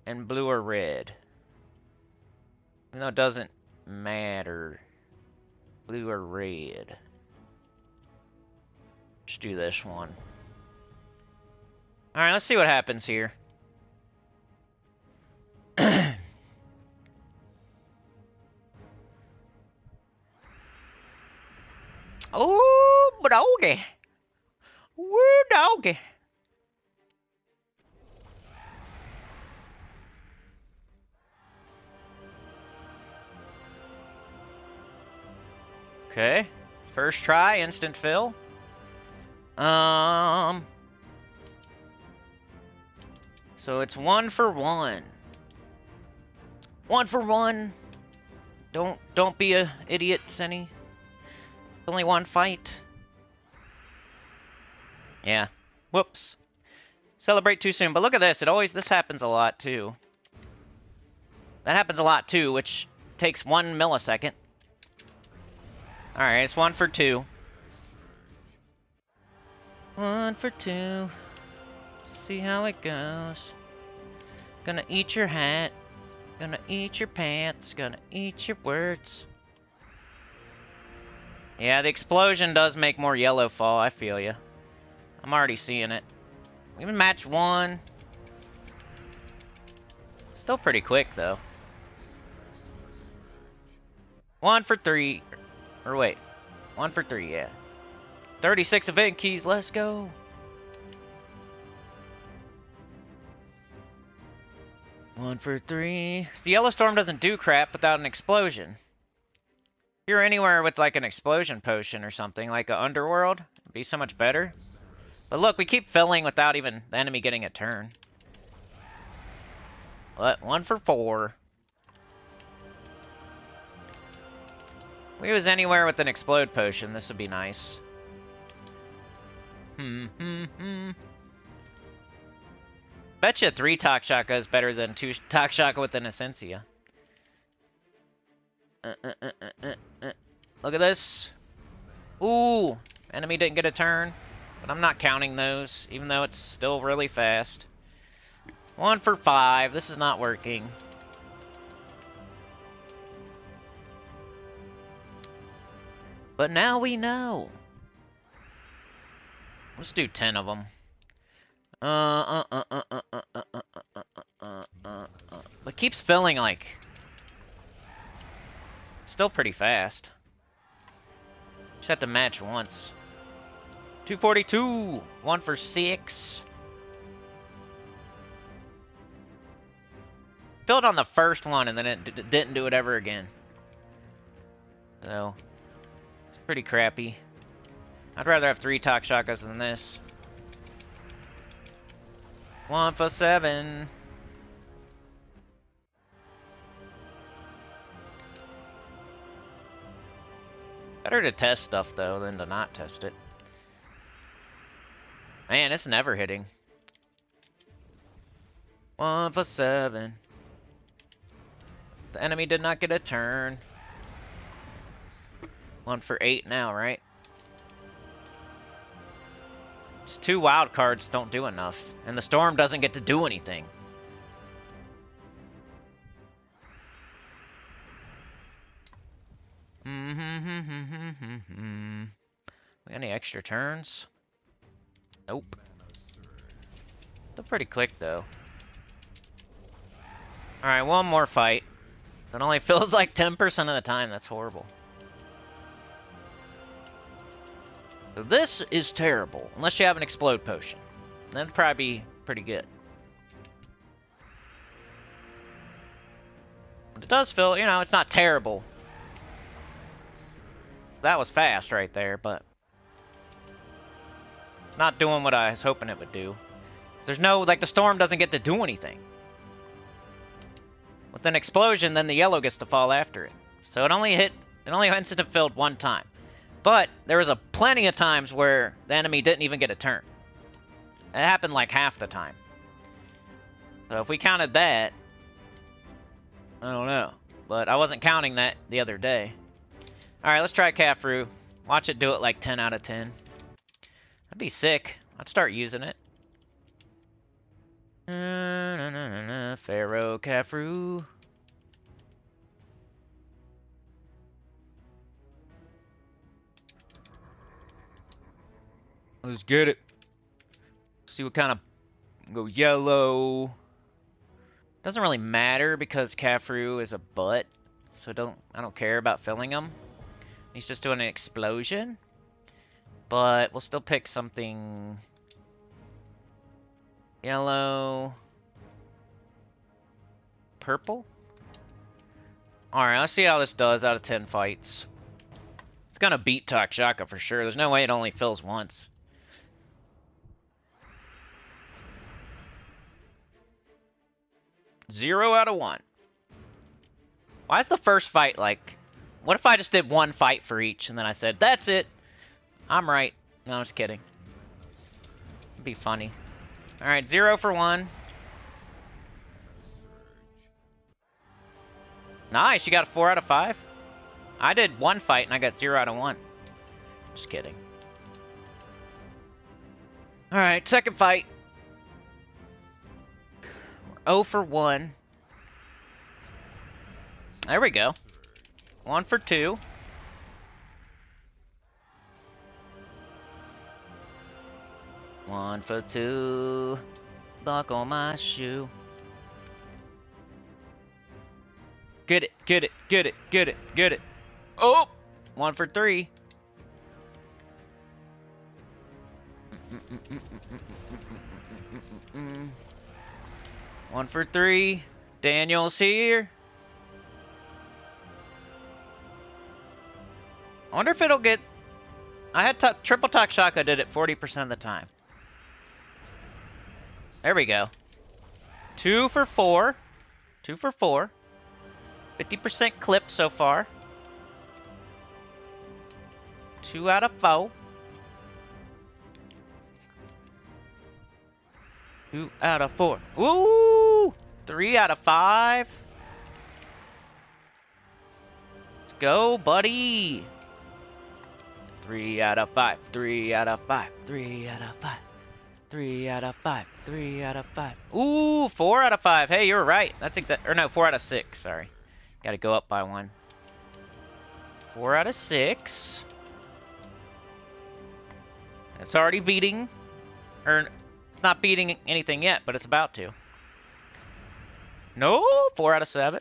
A: and blue or red. Even though it doesn't matter. Blue or red. Let's do this one. Alright, let's see what happens here. Oh, doggy. Woo, doggy. Okay. First try, instant fill. So it's 1 for 1. 1 for 1. Don't be a idiot, Senny. Only 1 fight. Yeah. Whoops. Celebrate too soon. But look at this. This happens a lot too. That happens a lot too, which takes 1 millisecond. Alright, it's 1 for 2. 1 for 2. See how it goes. Gonna eat your hat. Gonna eat your pants. Gonna eat your words. Yeah, the explosion does make more yellow fall. I feel ya. I'm already seeing it. Even match 1. Still pretty quick, though. 1 for 3. Or wait. 1 for 3, yeah. 36 event keys, let's go. One for 3. The Yellow Storm doesn't do crap without an explosion. If you're anywhere with like an explosion potion or something, like an Underworld, it'd be so much better. But look, we keep filling without even the enemy getting a turn. What? 1 for 4. If we was anywhere with an explode potion, this would be nice. Betcha 3 Takshaka is better than 2 Takshaka with an Essentia. Look at this. Ooh, enemy didn't get a turn, but I'm not counting those, even though it's still really fast. 1 for 5. This is not working. But now we know. Let's do 10 of them. It keeps filling like still pretty fast. Just have to match once. 242. 1 for 6. Filled on the first one and then it didn't do it ever again. So it's pretty crappy. I'd rather have 3 Takshakas than this. 1 for 7. Better to test stuff, though, than to not test it. Man, it's never hitting. 1 for 7. The enemy did not get a turn. 1 for 8 now, right? Just 2 wild cards don't do enough. And the Storm doesn't get to do anything. We got any extra turns? Nope. Still pretty quick, though. Alright, one more fight. It only feels like 10% of the time. That's horrible. So this is terrible. Unless you have an explode potion. That'd probably be pretty good. But it does feel, you know, it's not terrible. That was fast right there, but it's not doing what I was hoping it would do. There's no, like, the Storm doesn't get to do anything. With an explosion, then the yellow gets to fall after it. So it only instant filled 1 time. But there was plenty of times where the enemy didn't even get a turn. It happened like half the time. So if we counted that, I don't know. But I wasn't counting that the other day. Alright, let's try Caffrey. Watch it do it like 10 out of 10. That'd be sick. I'd start using it. Pharaoh Caffrey. Let's get it. See what kind of... Go yellow. Doesn't really matter because Caffrey is a butt. So I don't care about filling him. He's just doing an explosion. But we'll still pick something... Yellow. Purple? Alright, let's see how this does out of 10 fights. It's gonna beat Takshaka for sure. There's no way it only fills once. Zero out of 1. Why is the first fight like... What if I just did 1 fight for each and then I said, that's it. I'm right. No, I'm just kidding. It'd be funny. Alright, 0 for 1. Nice, you got a 4 out of 5. I did 1 fight and I got 0 out of 1. Just kidding. Alright, second fight. We're 0 for 1. There we go. 1 for 2. One for 2. Buckle my shoe. Get it, get it, get it, get it, get it. Oh! 1 for 3. One for 3. Daniel's here. I wonder if it'll get... I had triple talk shock. I did it 40% of the time. There we go. 2 for 4. 2 for 4. 50% clip so far. 2 out of 4. 2 out of 4. Woo! 3 out of 5. Let's go, buddy. 3 out of 5. 3 out of 5. 3 out of 5. 3 out of 5. 3 out of 5. Ooh, 4 out of 5. Hey, you were right. That's exact. Or no, 4 out of 6. Sorry. Got to go up by 1. 4 out of 6. It's already beating. Or it's not beating anything yet, but it's about to. No, 4 out of 7.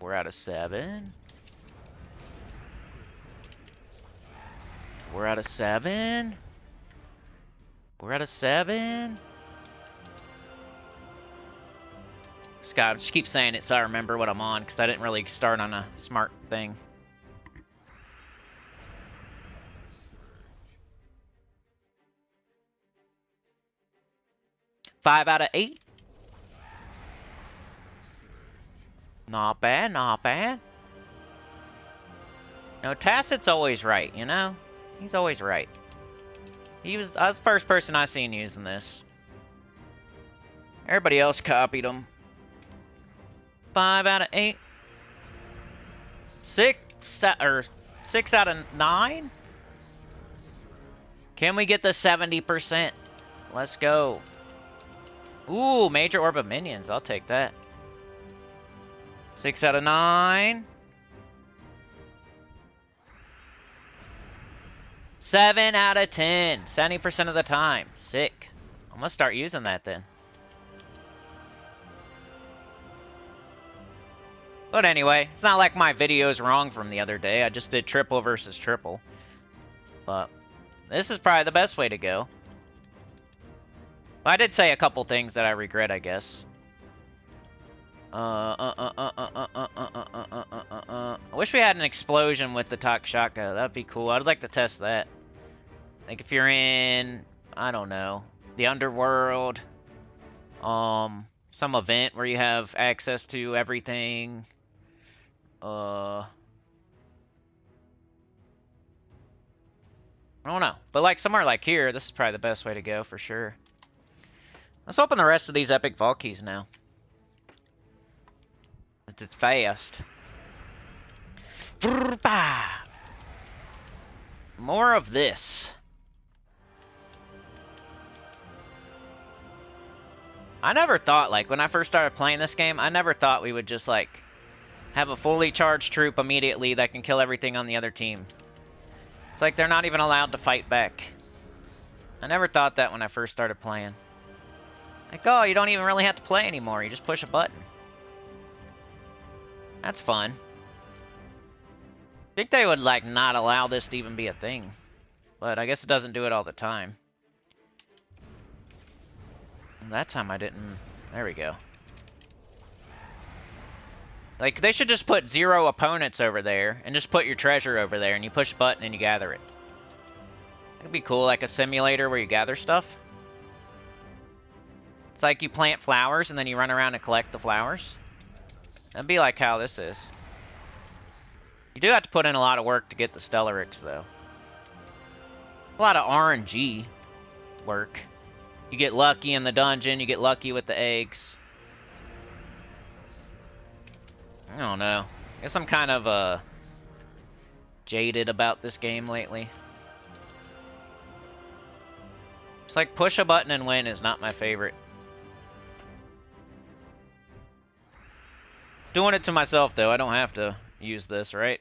A: 4 out of 7. 4 out of 7. 4 out of 7. Scott, just keep saying it so I remember what I'm on, because I didn't really start on a smart thing. Five out of 8. Not bad, not bad. No, Tacit's always right, you know? He's always right. I was the first person I seen using this. Everybody else copied him. 5 out of 8. 6 out of 9. Can we get the 70%? Let's go. Ooh, major orb of minions. I'll take that. 6 out of 9. 7 out of 10. 70% of the time. Sick. I'm gonna start using that then. But anyway, it's not like my video's wrong from the other day. I just did triple versus triple. But this is probably the best way to go. I did say a couple things that I regret, I guess. I wish we had an explosion with the Takshaka. That'd be cool. I'd like to test that. Like if you're in, I don't know, the underworld, some event where you have access to everything. I don't know. But like somewhere like here, this is probably the best way to go for sure. Let's open the rest of these epic vault keys now. It's fast. More of this. I never thought, like, when I first started playing this game, I never thought we would just, like, have a fully charged troop immediately that can kill everything on the other team. It's like they're not even allowed to fight back. I never thought that when I first started playing. Like, oh, you don't even really have to play anymore. You just push a button. That's fun. I think they would, like, not allow this to even be a thing. But I guess it doesn't do it all the time. That time I didn't... There we go. Like, they should just put 0 opponents over there, and just put your treasure over there, and you push a button and you gather it. It'd be cool, like a simulator where you gather stuff. It's like you plant flowers, and then you run around and collect the flowers. That'd be like how this is. You do have to put in a lot of work to get the Stellarix, though. A lot of RNG work. You get lucky in the dungeon, you get lucky with the eggs. I don't know. I guess I'm kind of, jaded about this game lately. It's like push a button and win is not my favorite. Doing it to myself, though. I don't have to use this, right?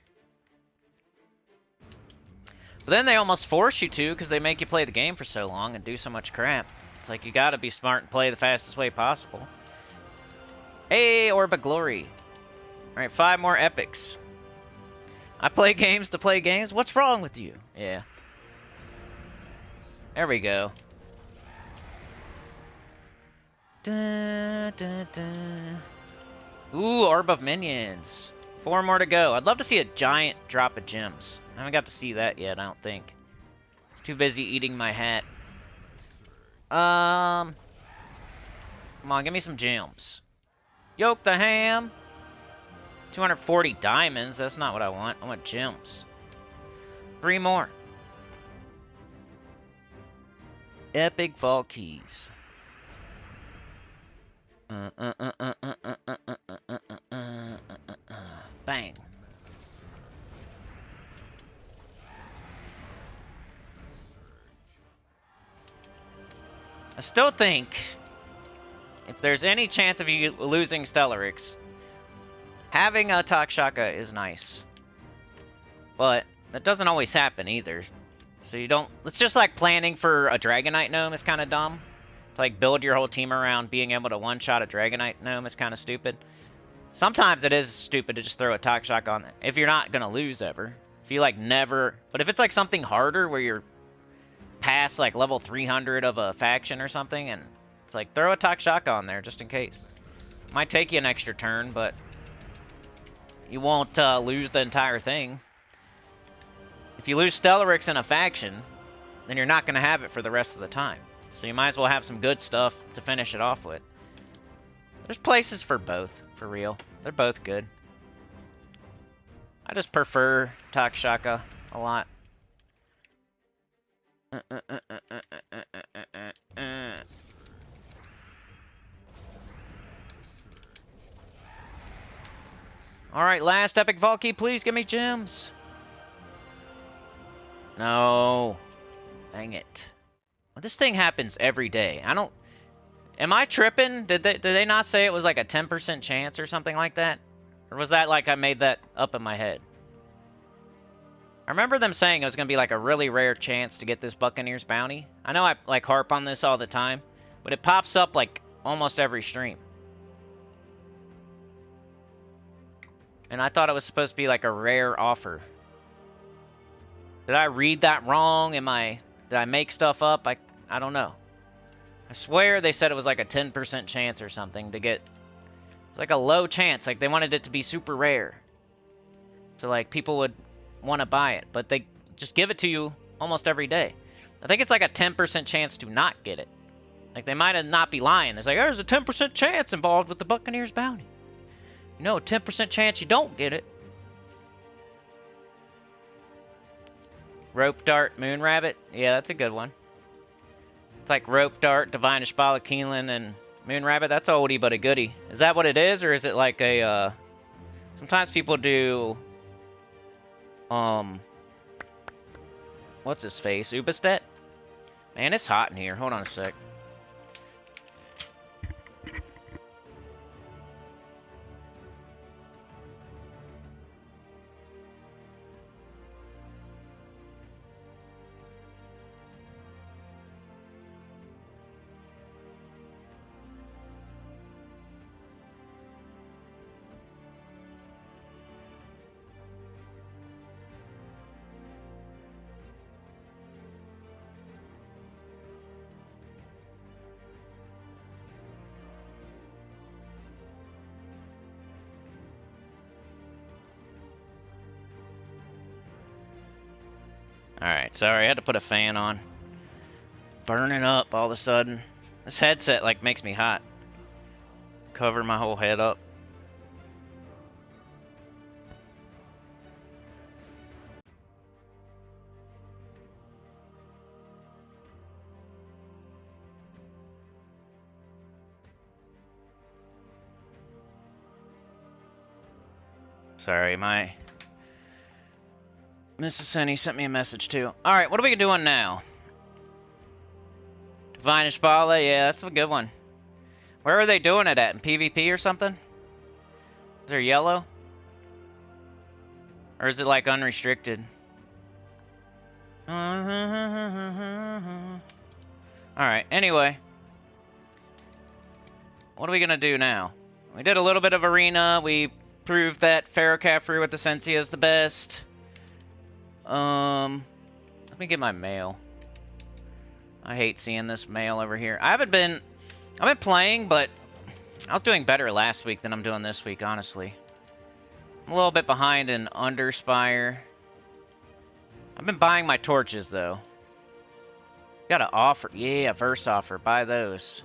A: But then they almost force you to, because they make you play the game for so long and do so much crap. It's like you gotta be smart and play the fastest way possible. Hey, Orb of Glory. Alright, 5 more epics. I play games to play games? What's wrong with you? Yeah. There we go. Dun, dun, dun. Ooh, Orb of Minions. 4 more to go. I'd love to see a giant drop of gems. I haven't got to see that yet, I don't think. It's too busy eating my hat. Come on, give me some gems. Yoke the ham. 240 diamonds. That's not what I want. I want gems. 3 more. Epic Vault Keys. Bang. I still think if there's any chance of you losing Stellarix, having a Takshaka is nice. But that doesn't always happen either. So you don't... It's just like planning for a Dragonite Gnome is kind of dumb. Like, build your whole team around being able to one-shot a Dragonite Gnome is kind of stupid. Sometimes it is stupid to just throw a Takshaka on it, if you're not going to lose ever. If you, like, never... But if it's, like, something harder where you're past, like, level 300 of a faction or something, and it's like, throw a Takshaka on there just in case. Might take you an extra turn, but you won't lose the entire thing. If you lose Stellarix in a faction, then you're not going to have it for the rest of the time. So you might as well have some good stuff to finish it off with. There's places for both, for real. They're both good. I just prefer Takshaka a lot. Alright, last epic vault key, please give me gems. No. Dang it. Well, this thing happens every day. I don't... Am I tripping? Did they not say it was like a 10% chance or something like that? Or was that like I made that up in my head? I remember them saying it was going to be like a really rare chance to get this Buccaneers bounty. I know I like harp on this all the time, but it pops up like almost every stream. And I thought it was supposed to be like a rare offer. Did I read that wrong? Did I make stuff up? I don't know. I swear they said it was like a 10% chance or something to get... It's like a low chance. Like they wanted it to be super rare. So like people would want to buy it. But they just give it to you almost every day. I think it's like a 10% chance to not get it. Like they might not be lying. It's like, there's a 10% chance involved with the Buccaneers bounty. You know, a 10% chance you don't get it. Rope Dart, Moon Rabbit. Yeah, that's a good one. It's like Rope Dart, Divine Ishbala, Keeneland, and Moon Rabbit. That's oldie but a goodie. Is that what it is, or is it like a, Sometimes people do, what's his face? Ubistet? Man, it's hot in here. Hold on a sec. Alright, sorry, I had to put a fan on. Burning up all of a sudden. This headset, like, makes me hot. Cover my whole head up. Sorry, my... Mrs. Senny sent me a message too. Alright, what are we doing now? Divine Ishbala, yeah, that's a good one. Where are they doing it at? In PvP or something? Is there yellow? Or is it like unrestricted? Alright, anyway. What are we gonna do now? We did a little bit of arena. We proved that Ferrocafree with the Sensi is the best. Let me get my mail. I hate seeing this mail over here. I've been playing, but I was doing better last week than I'm doing this week, honestly. I'm a little bit behind in Underspire. I've been buying my torches, though. Got an offer. Yeah, verse offer. Buy those.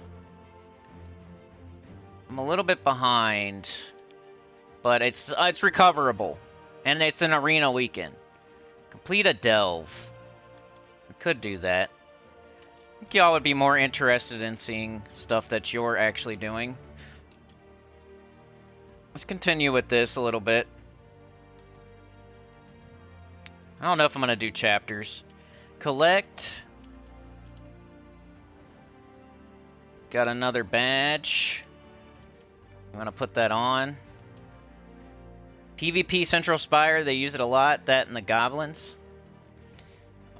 A: I'm a little bit behind, but it's recoverable. And it's an arena weekend. Complete a delve. I could do that. I think y'all would be more interested in seeing stuff that you're actually doing. Let's continue with this a little bit. I don't know if I'm going to do chapters. Collect. Got another badge. I'm going to put that on. PVP Central Spire, they use it a lot. That and the goblins.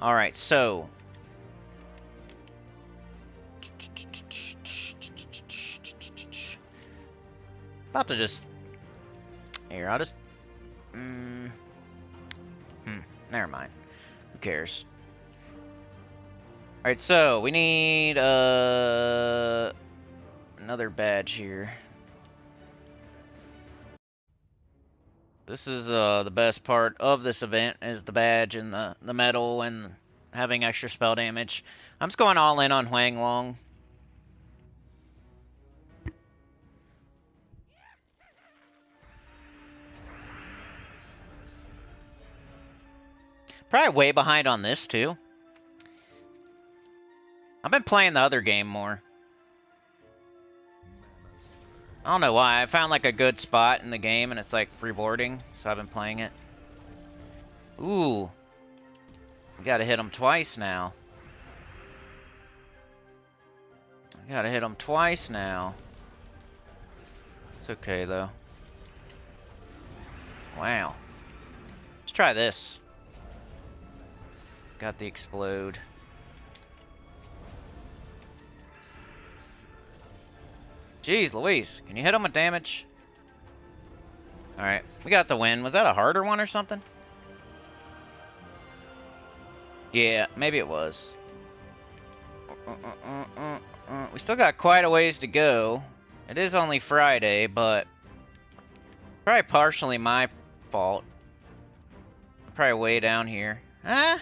A: Alright, so. About to just. Here, I'll just. Never mind. Who cares? Alright, so we need another badge here. This is the best part of this event, is the badge and the medal and having extra spell damage. I'm just going all in on Huang Long. Probably way behind on this, too. I've been playing the other game more. I don't know why. I found like a good spot in the game and it's like rewarding, so I've been playing it. Ooh. We gotta hit him twice now. I gotta hit him twice now. It's okay though. Wow. Let's try this. Got the explode. Jeez Louise, can you hit him with damage? Alright, we got the win. Was that a harder one or something? Yeah, maybe it was. We still got quite a ways to go. It is only Friday, but probably partially my fault. Probably way down here. Huh?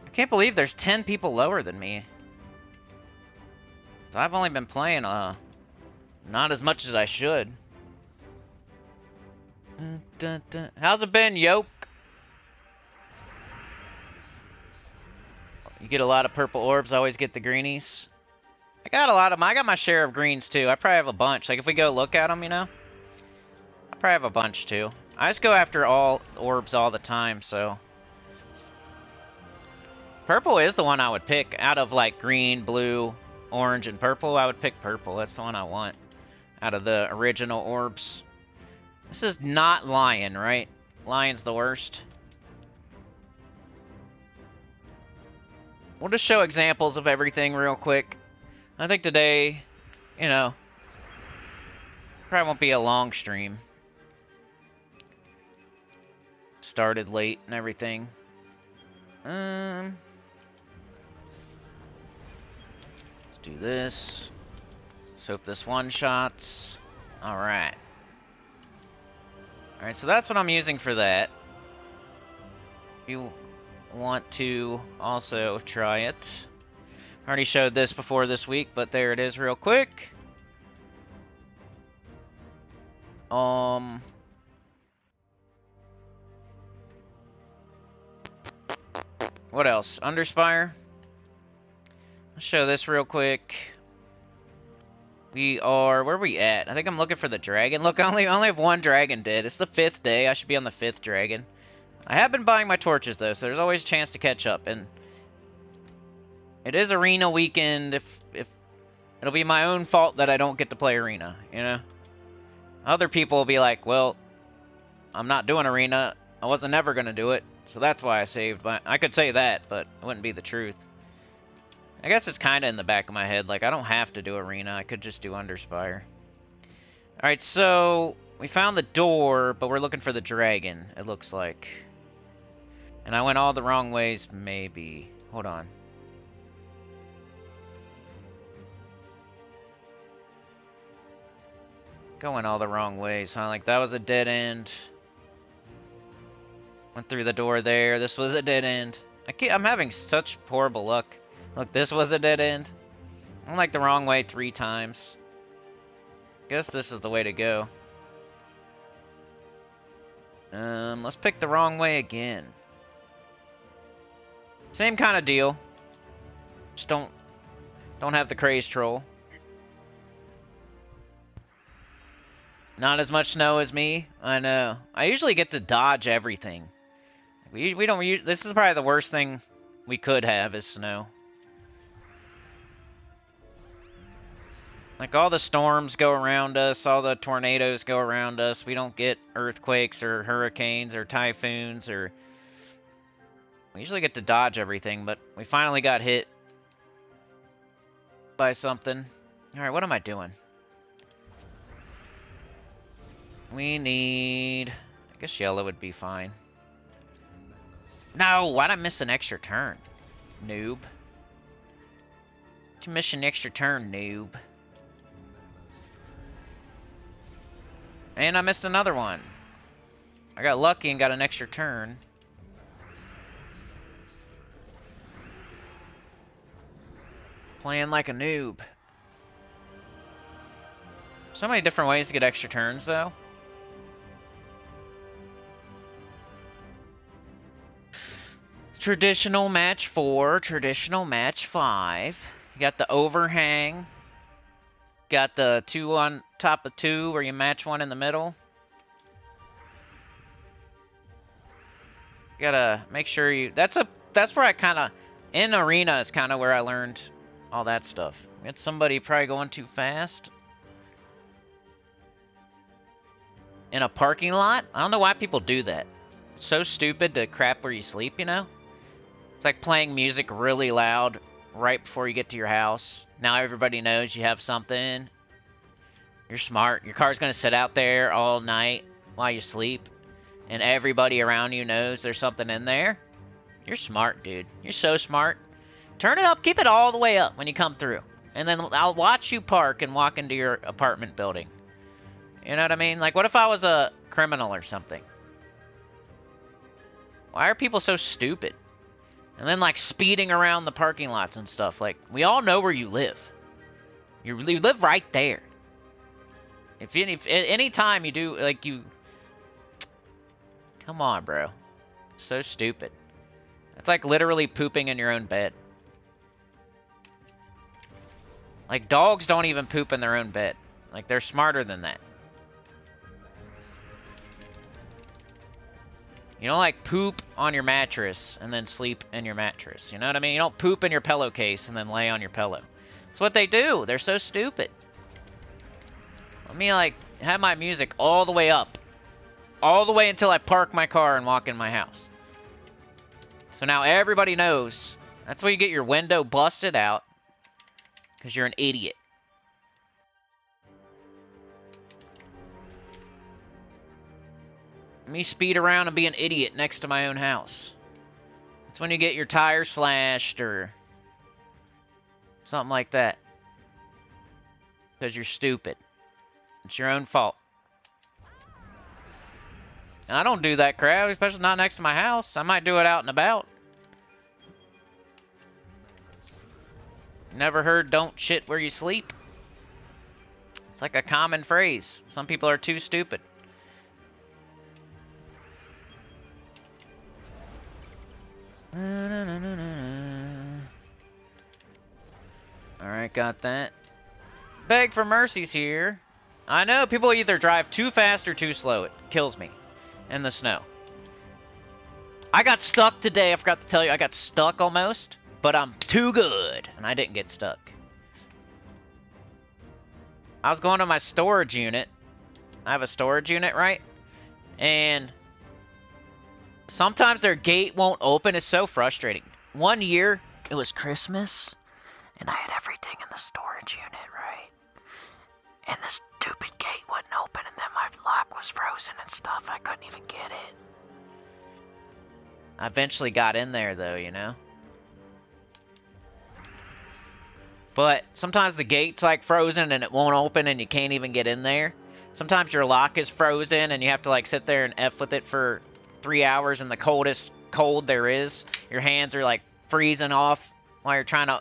A: I can't believe there's 10 people lower than me. So I've only been playing not as much as I should. How's it been, Yoke? You get a lot of purple orbs, I always get the greenies. I got a lot of them. I got my share of greens too. I probably have a bunch. Like if we go look at them, you know? I probably have a bunch too. I just go after all orbs all the time, so. Purple is the one I would pick. Out of like green, blue, orange, and purple, I would pick purple. That's the one I want. Out of the original orbs. This is not Lion, right? Lion's the worst. We'll just show examples of everything real quick. I think today, you know, probably won't be a long stream. Started late and everything. Let's do this. Let's hope this one-shots. Alright. Alright, so that's what I'm using for that. If you want to also try it. I already showed this before this week, but there it is real quick. What else? Underspire. I'll show this real quick. We are... Where are we at? I think I'm looking for the dragon. Look, I only have one dragon dead. It's the 5th day. I should be on the 5th dragon. I have been buying my torches, though, so there's always a chance to catch up. And it is arena weekend. If it'll be my own fault that I don't get to play arena, you know? Other people will be like, well, I'm not doing arena. I wasn't never going to do it, so that's why I saved. But I could say that, but it wouldn't be the truth. I guess it's kind of in the back of my head. Like, I don't have to do arena. I could just do Underspire. Alright, so we found the door, but we're looking for the dragon, it looks like. And I went all the wrong ways, maybe. Hold on. Going all the wrong ways, huh? Like, that was a dead end. Went through the door there. This was a dead end. I'm having such horrible luck. Look, this was a dead end. I'm like the wrong way 3 times. Guess this is the way to go. Let's pick the wrong way again. Same kind of deal. Just don't have the craze troll. Not as much snow as me. I know. I usually get to dodge everything. We don't use. This is probably the worst thing we could have is snow. Like all the storms go around us, all the tornadoes go around us. We don't get earthquakes or hurricanes or typhoons or. We usually get to dodge everything, but we finally got hit by something. All right, what am I doing? We need... I guess yellow would be fine. No, why'd I miss an extra turn? Noob. You missed an extra turn, noob. And I missed another one. I got lucky and got an extra turn. Playing like a noob. So many different ways to get extra turns, though. Traditional match 4, traditional match 5. You got the overhang. Got the 2 on top of 2 where you match 1 in the middle. You gotta make sure you... That's where I kind of... In arena is kind of where I learned all that stuff. Got somebody probably going too fast. In a parking lot? I don't know why people do that. It's so stupid to crap where you sleep, you know? It's like playing music really loud right before you get to your house. Now everybody knows you have something. You're smart. Your car's going to sit out there all night while you sleep. And everybody around you knows there's something in there. You're smart, dude. You're so smart. Turn it up. Keep it all the way up when you come through. And then I'll watch you park and walk into your apartment building. You know what I mean? Like, what if I was a criminal or something? Why are people so stupid? And then, like, speeding around the parking lots and stuff. Like, we all know where you live. You live right there. If any time you do, like, you... Come on, bro. So stupid. It's like literally pooping in your own bed. Like, dogs don't even poop in their own bed. Like, they're smarter than that. You don't, like, poop on your mattress and then sleep in your mattress. You know what I mean? You don't poop in your pillowcase and then lay on your pillow. That's what they do. They're so stupid. Let me, like, have my music all the way up. All the way until I park my car and walk in my house. So now everybody knows. That's where you get your window busted out. Because you're an idiot. Me speed around and be an idiot next to my own house. That's when you get your tire slashed or something like that. Because you're stupid. It's your own fault. And I don't do that crap, especially not next to my house. I might do it out and about. Never heard don't shit where you sleep? It's like a common phrase. Some people are too stupid. Alright, got that. Beg for mercy's here. I know people either drive too fast or too slow. It kills me. In the snow. I got stuck today. I forgot to tell you. I got stuck almost. But I'm too good. And I didn't get stuck. I was going to my storage unit. I have a storage unit, right? And sometimes their gate won't open. It's so frustrating. One year, it was Christmas. And I had everything in the storage unit, right? And the stupid gate wouldn't I eventually got in there, though, you know? But sometimes the gate's, like, frozen and it won't open and you can't even get in there. Sometimes your lock is frozen and you have to, like, sit there and F with it for 3 hours in the coldest cold there is. Your hands are, like, freezing off while you're trying to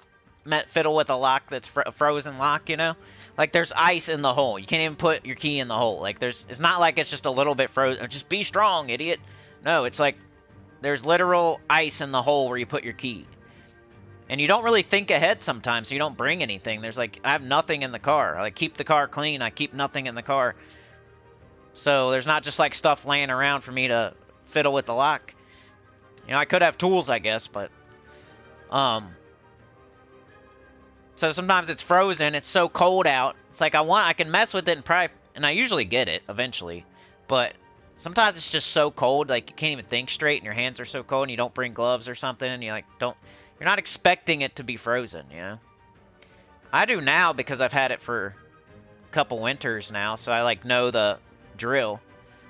A: fiddle with a lock that's a frozen lock, you know? Like, there's ice in the hole. You can't even put your key in the hole. Like, it's not like it's just a little bit frozen. Just be strong, idiot. No, it's like there's literal ice in the hole where you put your key. And you don't really think ahead sometimes, so you don't bring anything. There's like, I have nothing in the car. I like, keep the car clean. I keep nothing in the car. So there's not just like stuff laying around for me to fiddle with the lock. You know, I could have tools, I guess, but so sometimes it's frozen. It's so cold out. It's like I can mess with it and I usually get it eventually, but sometimes it's just so cold, like you can't even think straight, and your hands are so cold, and you don't bring gloves or something, and you like you're not expecting it to be frozen, you know? I do now because I've had it for a couple winters now, so I like know the drill.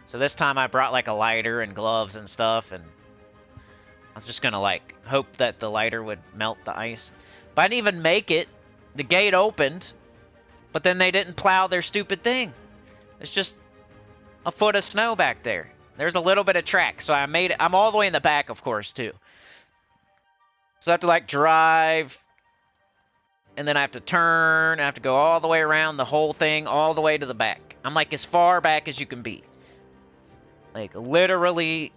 A: So this time I brought like a lighter and gloves and stuff, and I was just gonna like hope that the lighter would melt the ice. But I didn't even make it. The gate opened, but then they didn't plow their stupid thing. It's just a foot of snow back there. There's a little bit of track, so I made it. I'm all the way in the back, of course, too. So I have to, like, drive, and then I have to turn, I have to go all the way around the whole thing, all the way to the back. I'm, like, as far back as you can be. Like, literally,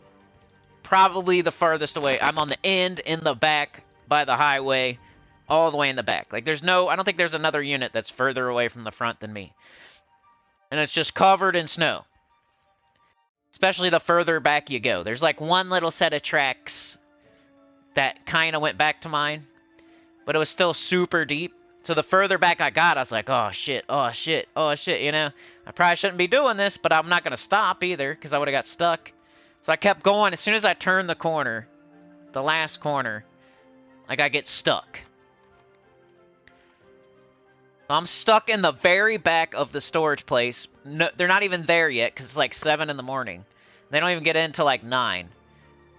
A: probably the furthest away. I'm on the end, in the back, by the highway, all the way in the back. Like, I don't think there's another unit that's further away from the front than me. And it's just covered in snow. Especially the further back you go. There's, like, one little set of tracks that kind of went back to mine, but it was still super deep. So the further back I got, I was like, oh shit, oh shit, oh shit, you know? I probably shouldn't be doing this, but I'm not going to stop either, because I would have got stuck. So I kept going. As soon as I turned the corner, the last corner, like I get stuck. So I'm stuck in the very back of the storage place. No, they're not even there yet, because it's like 7 in the morning. They don't even get in until like 9.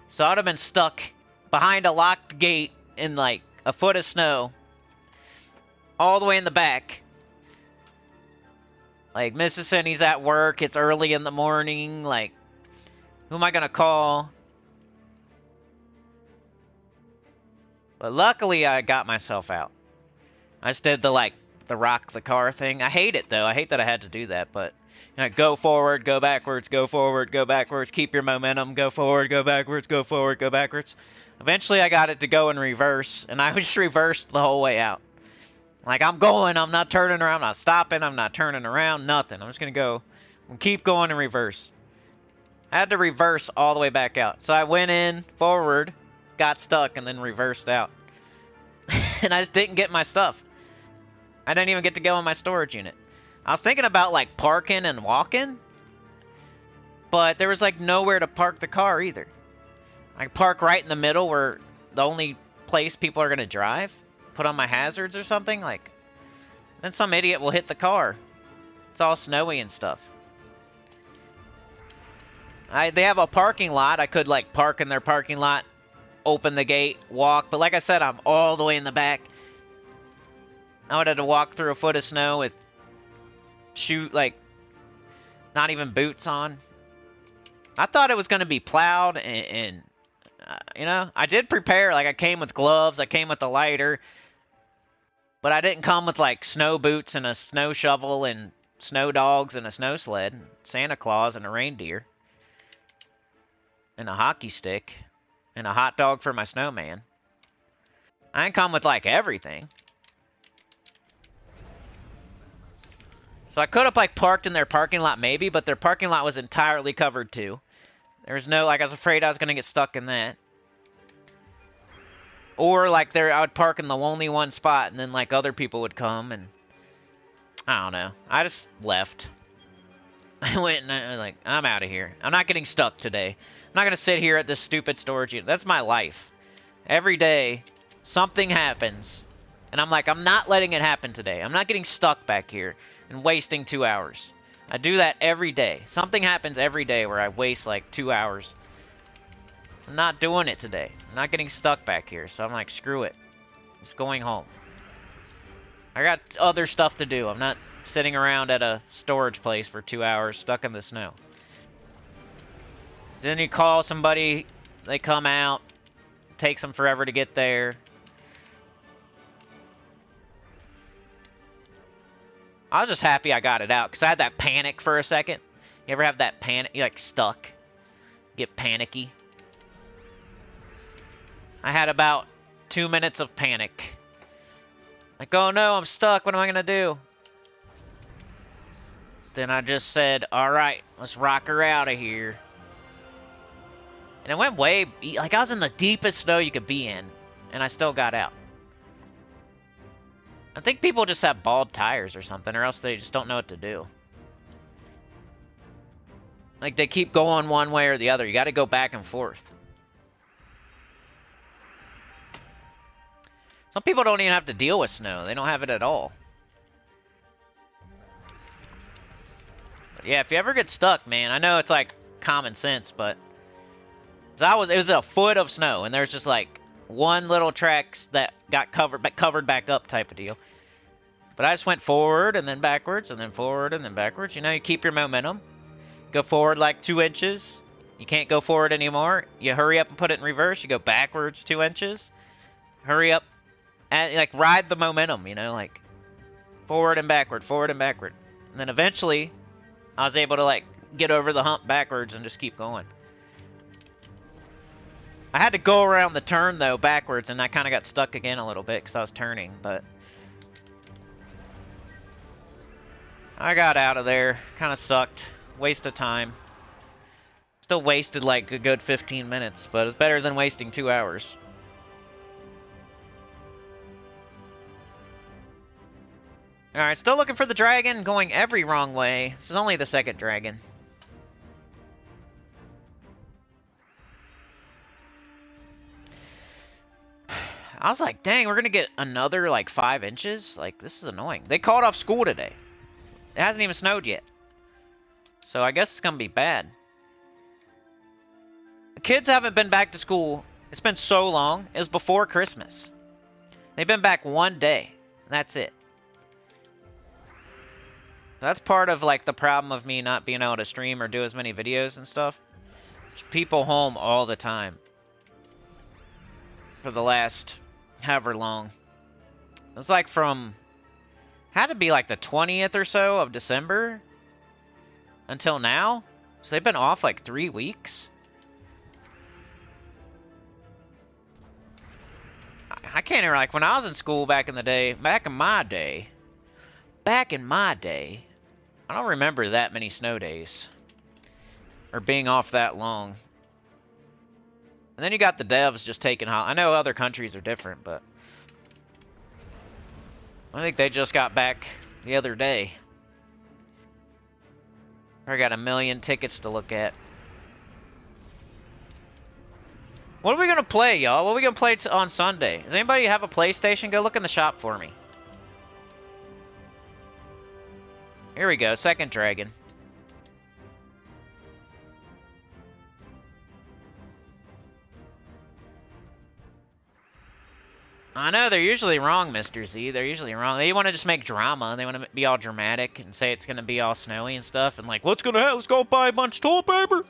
A: So I would have been stuck behind a locked gate in like a foot of snow, all the way in the back. Like, Mrs. Cindy's at work, it's early in the morning, like, who am I gonna call? But luckily I got myself out. I just did the rock the car thing. I hate it though, I hate that I had to do that, but you know, go forward, go backwards, go forward, go backwards, keep your momentum, go forward, go backwards, go forward, go backwards. Eventually I got it to go in reverse, and I just reversed the whole way out. Like, I'm going, I'm not turning around, I'm not stopping, I'm not turning around, nothing. I'm just going to go and keep going in reverse. I had to reverse all the way back out. So I went in, forward, got stuck, and then reversed out. And I just didn't get my stuff. I didn't even get to go in my storage unit. I was thinking about, like, parking and walking, but there was, like, nowhere to park the car either. I could park right in the middle where the only place people are going to drive, put on my hazards or something, like, then some idiot will hit the car. It's all snowy and stuff. They have a parking lot. I could, like, park in their parking lot, open the gate, walk, but like I said, I'm all the way in the back. I would have to walk through a foot of snow with not even boots on. I thought it was going to be plowed and you know, I did prepare. Like, I came with gloves, I came with a lighter, but I didn't come with, like, snow boots and a snow shovel and snow dogs and a snow sled, and Santa Claus and a reindeer, and a hockey stick, and a hot dog for my snowman. I didn't come with, like, everything. So I could have, like, parked in their parking lot maybe, but their parking lot was entirely covered too. There was no, like, I was afraid I was going to get stuck in that. Or, like, I would park in the only one spot, and then, like, other people would come, and I don't know. I just left. I went and I was like, I'm out of here. I'm not getting stuck today. I'm not going to sit here at this stupid storage unit. That's my life. Every day, something happens, and I'm like, I'm not letting it happen today. I'm not getting stuck back here and wasting 2 hours. I do that every day. Something happens every day where I waste like 2 hours. I'm not doing it today. I'm not getting stuck back here, so I'm like, screw it. I'm just going home. I got other stuff to do. I'm not sitting around at a storage place for 2 hours stuck in the snow. Then you call somebody, they come out, takes them forever to get there. I was just happy I got it out, because I had that panic for a second. You ever have that panic? You're like stuck. Get panicky. I had about 2 minutes of panic. Like, oh no, I'm stuck. What am I going to do? Then I just said, alright, let's rock her out of here. And it went way... Like, I was in the deepest snow you could be in. And I still got out. I think people just have bald tires or something, or else they just don't know what to do. Like, they keep going one way or the other. You gotta go back and forth. Some people don't even have to deal with snow. They don't have it at all. But yeah, if you ever get stuck, man, I know it's like common sense, but... it was a foot of snow, and there's just like one little track that got covered back up type of deal. But I just went forward and then backwards and then forward and then backwards. You know, you keep your momentum. Go forward like 2 inches. You can't go forward anymore. You hurry up and put it in reverse. You go backwards 2 inches. Hurry up and like ride the momentum, you know, like forward and backward, forward and backward. And then eventually I was able to like get over the hump backwards and just keep going. I had to go around the turn, though, backwards, and I kind of got stuck again a little bit because I was turning, but... I got out of there. Kind of sucked. Waste of time. Still wasted, like, a good 15 minutes, but it's better than wasting 2 hours. Alright, still looking for the dragon, going every wrong way. This is only the second dragon. I was like, dang, we're going to get another, like, 5 inches? Like, this is annoying. They called off school today. It hasn't even snowed yet. So I guess it's going to be bad. The kids haven't been back to school. It's been so long. It was before Christmas. They've been back 1 day. That's it. That's part of, like, the problem of me not being able to stream or do as many videos and stuff. There's people home all the time. For the last... however long. It was like from... had to be like the 20th or so of December. Until now. So they've been off like 3 weeks. I can't even, like, when I was in school back in the day, back in my day, I don't remember that many snow days. Or being off that long. And then you got the devs just taking... I know other countries are different, but... I think they just got back the other day. I got 1 million tickets to look at. What are we going to play, y'all? What are we going to play on Sunday? Does anybody have a PlayStation? Go look in the shop for me. Here we go, second dragon. I know, they're usually wrong, Mr. Z. They're usually wrong. They want to just make drama. They want to be all dramatic and say it's going to be all snowy and stuff. And like, what's going to happen? Let's go buy a bunch of toilet paper.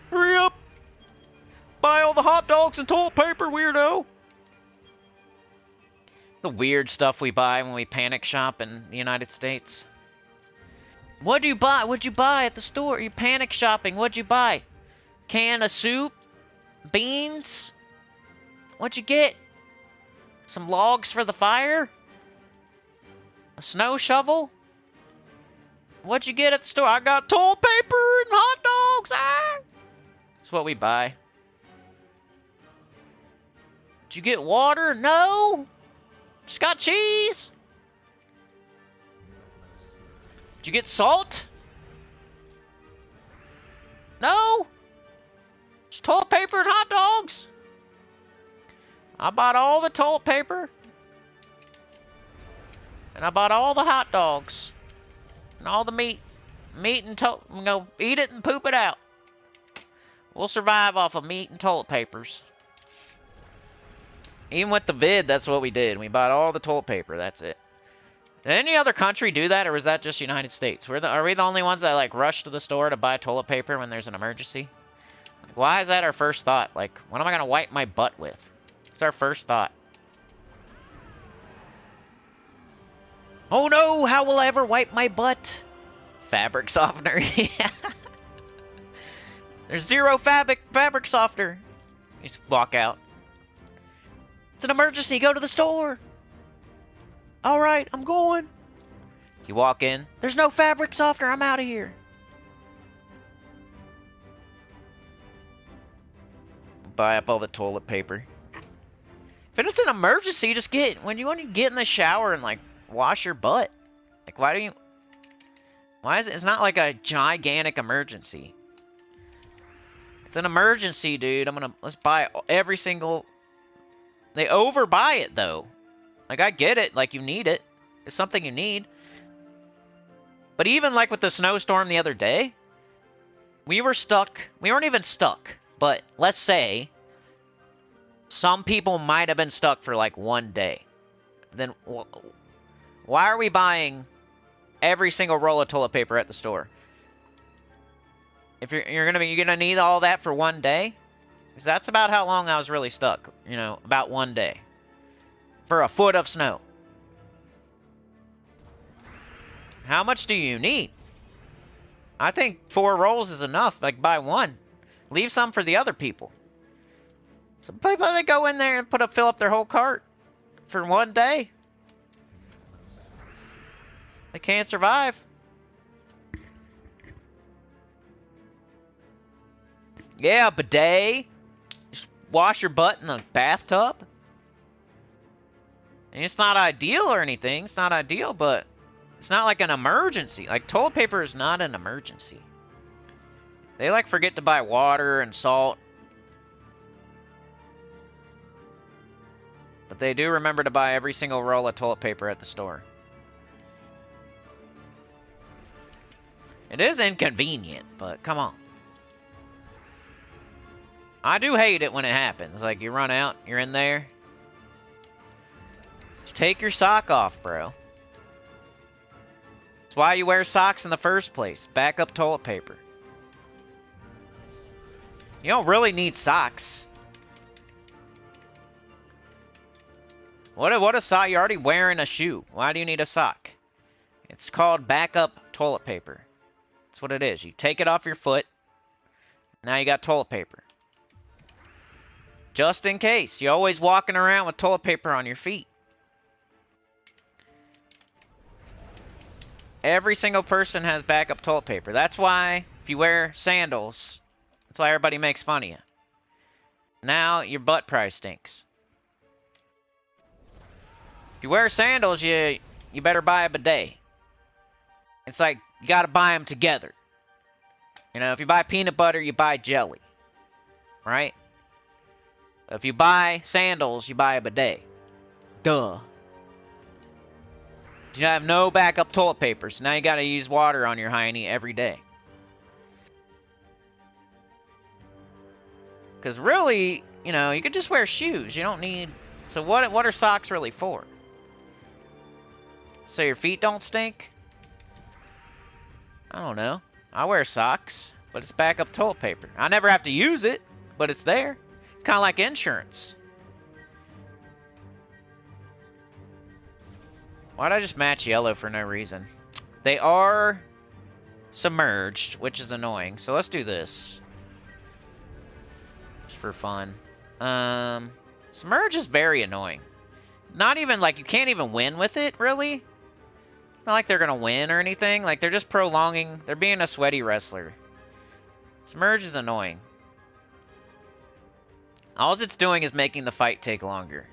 A: Hurry up. Buy all the hot dogs and toilet paper, weirdo. The weird stuff we buy when we panic shop in the United States. What'd you buy? What'd you buy at the store? You panic shopping. What'd you buy? Can of soup? Beans? What'd you get? Some logs for the fire? A snow shovel? What'd you get at the store? I got toilet paper and hot dogs. Ah! That's what we buy. Did you get water? No. Just got cheese. Did you get salt? No. Just toilet paper and hot dogs. I bought all the toilet paper. And I bought all the hot dogs. And all the meat. Meat and I'm going to eat it and poop it out. We'll survive off of meat and toilet papers. Even with the vid, that's what we did. We bought all the toilet paper. That's it. Did any other country do that, or was that just United States? Are we the only ones that, like, rush to the store to buy toilet paper when there's an emergency? Like, why is that our first thought? Like, what am I going to wipe my butt with? It's our first thought. Oh no, how will I ever wipe my butt? Fabric softener. Yeah. There's zero fabric softener. You just walk out. It's an emergency, go to the store. Alright, I'm going. You walk in. There's no fabric softener, I'm out of here. Buy up all the toilet paper. If it's an emergency, just when you want to get in the shower and, like, wash your butt. Like, why is it? It's not like a gigantic emergency. It's an emergency, dude. Let's buy every single. They overbuy it though. Like, I get it. Like, you need it. It's something you need. But even like with the snowstorm the other day, we were stuck. We weren't even stuck. But let's say some people might have been stuck for like one day. Then why are we buying every single roll of toilet paper at the store? If you're gonna need all that for one day, because that's about how long I was really stuck. You know, about one day for a foot of snow. How much do you need? I think 4 rolls is enough. Like, buy one, leave some for the other people. Some people that go in there and fill up their whole cart for one day. They can't survive. Yeah, bidet. Just wash your butt in a bathtub. And it's not ideal or anything. It's not ideal, but it's not like an emergency. Like, toilet paper is not an emergency. They, like, forget to buy water and salt. But they do remember to buy every single roll of toilet paper at the store. It is inconvenient, but come on. I do hate it when it happens. Like, you run out, you're in there. Just take your sock off, bro. That's why you wear socks in the first place. Backup toilet paper. You don't really need socks. What a sock? You're already wearing a shoe. Why do you need a sock? It's called backup toilet paper. That's what it is. You take it off your foot. Now you got toilet paper. Just in case. You're always walking around with toilet paper on your feet. Every single person has backup toilet paper. That's why if you wear sandals, that's why everybody makes fun of you. Now your butt probably stinks. If you wear sandals, you better buy a bidet. It's like, you gotta buy them together. You know, if you buy peanut butter, you buy jelly. Right? If you buy sandals, you buy a bidet. Duh. You have no backup toilet paper, so now you gotta use water on your hiney every day. Because really, you know, you could just wear shoes. You don't need... So what are socks really for? So your feet don't stink? I don't know. I wear socks, but it's backup toilet paper. I never have to use it, but it's there. It's kind of like insurance. Why'd I just match yellow for no reason? They are submerged, which is annoying. So let's do this. Just for fun. Submerge is very annoying. Not even, like, you can't even win with it, really. It's not like they're gonna win or anything. Like, they're just prolonging. They're being a sweaty wrestler. Submerge is annoying. All it's doing is making the fight take longer.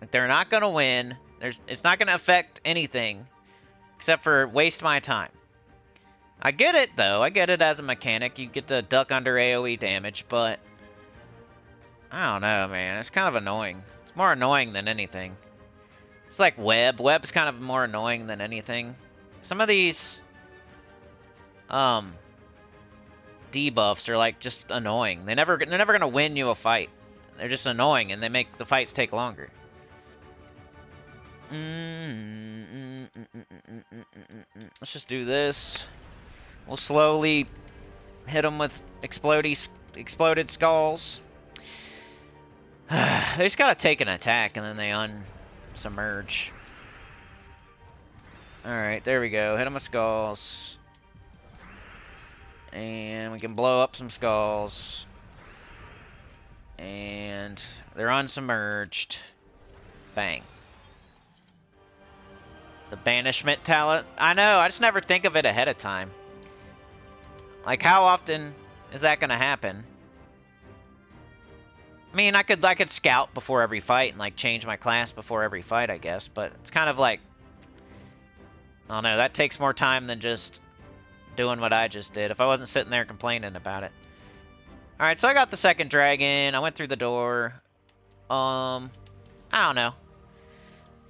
A: Like, they're not gonna win. It's not gonna affect anything. Except for waste my time. I get it, though. I get it as a mechanic. You get to duck under AoE damage, but... I don't know, man. It's kind of annoying. It's more annoying than anything. It's like web. Web's kind of more annoying than anything. Some of these... debuffs are like just annoying. They're never gonna win you a fight. They're just annoying, and they make the fights take longer. Let's just do this. We'll slowly hit them with exploded skulls. They just gotta take an attack, and then they unsubmerge. Alright, there we go. Hit them with skulls. And we can blow up some skulls. And they're unsubmerged. Bang. The banishment talent. I know, I just never think of it ahead of time. Like, how often is that gonna happen? I mean, I could scout before every fight and like change my class before every fight, I guess, but it's kind of like, I don't know, that takes more time than just doing what I just did if I wasn't sitting there complaining about it. Alright, so I got the second dragon. I went through the door. I don't know.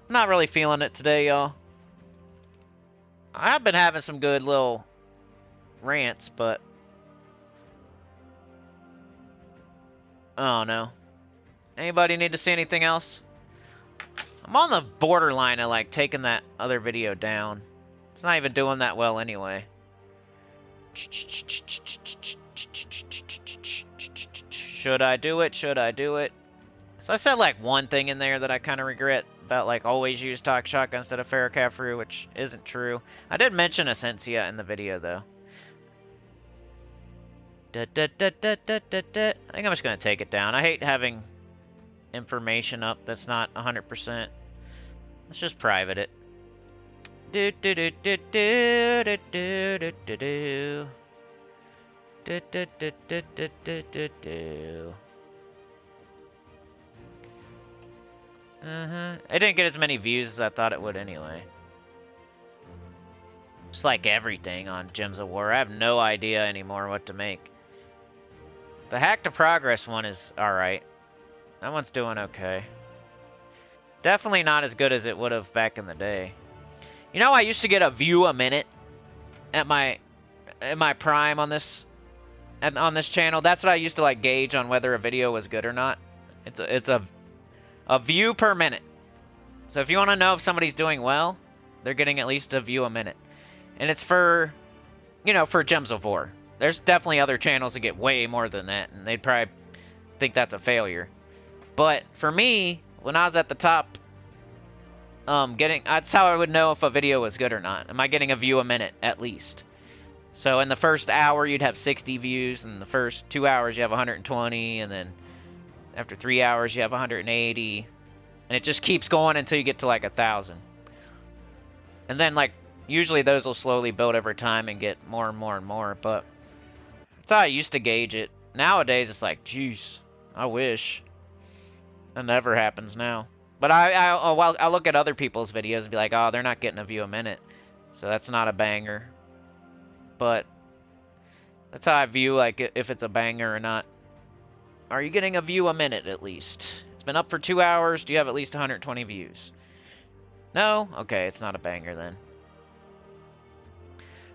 A: I'm not really feeling it today, y'all. I've been having some good little rants, but I don't know. Anybody need to see anything else? I'm on the borderline of like taking that other video down. It's not even doing that well anyway. Should I do it? Should I do it? So I said like one thing in there that I kind of regret about like always use Talk Shotgun instead of Ferrocaffrue, which isn't true. I did mention Essentia in the video though. I think I'm just gonna take it down. I hate having information up that's not 100%. Let's just private it. Do do do do do do do do do do do do do do do do do. It didn't get as many views as I thought it would anyway. It's like everything on Gems of War. I have no idea anymore what to make. The Hack to Progress one is alright. That one's doing okay. Definitely not as good as it would have back in the day. You know, I used to get a view a minute at my prime on this channel. That's what I used to like gauge on whether a video was good or not. It's a view per minute. So if you want to know if somebody's doing well, they're getting at least a view a minute. And it's for, you know, for Gems of War. There's definitely other channels that get way more than that, and they'd probably think that's a failure. But for me, when I was at the top, that's how I would know if a video was good or not. Am I getting a view a minute at least? So in the first hour, you'd have 60 views. In the first 2 hours, you have 120, and then after 3 hours, you have 180, and it just keeps going until you get to like 1,000. And then like usually those will slowly build over time and get more and more and more. But that's how I used to gauge it. Nowadays, it's like, jeez, I wish. That never happens now. But I'll look at other people's videos and be like, oh, they're not getting a view a minute, so that's not a banger. But that's how I view like if it's a banger or not. Are you getting a view a minute at least? It's been up for 2 hours. Do you have at least 120 views? No? Okay, it's not a banger then.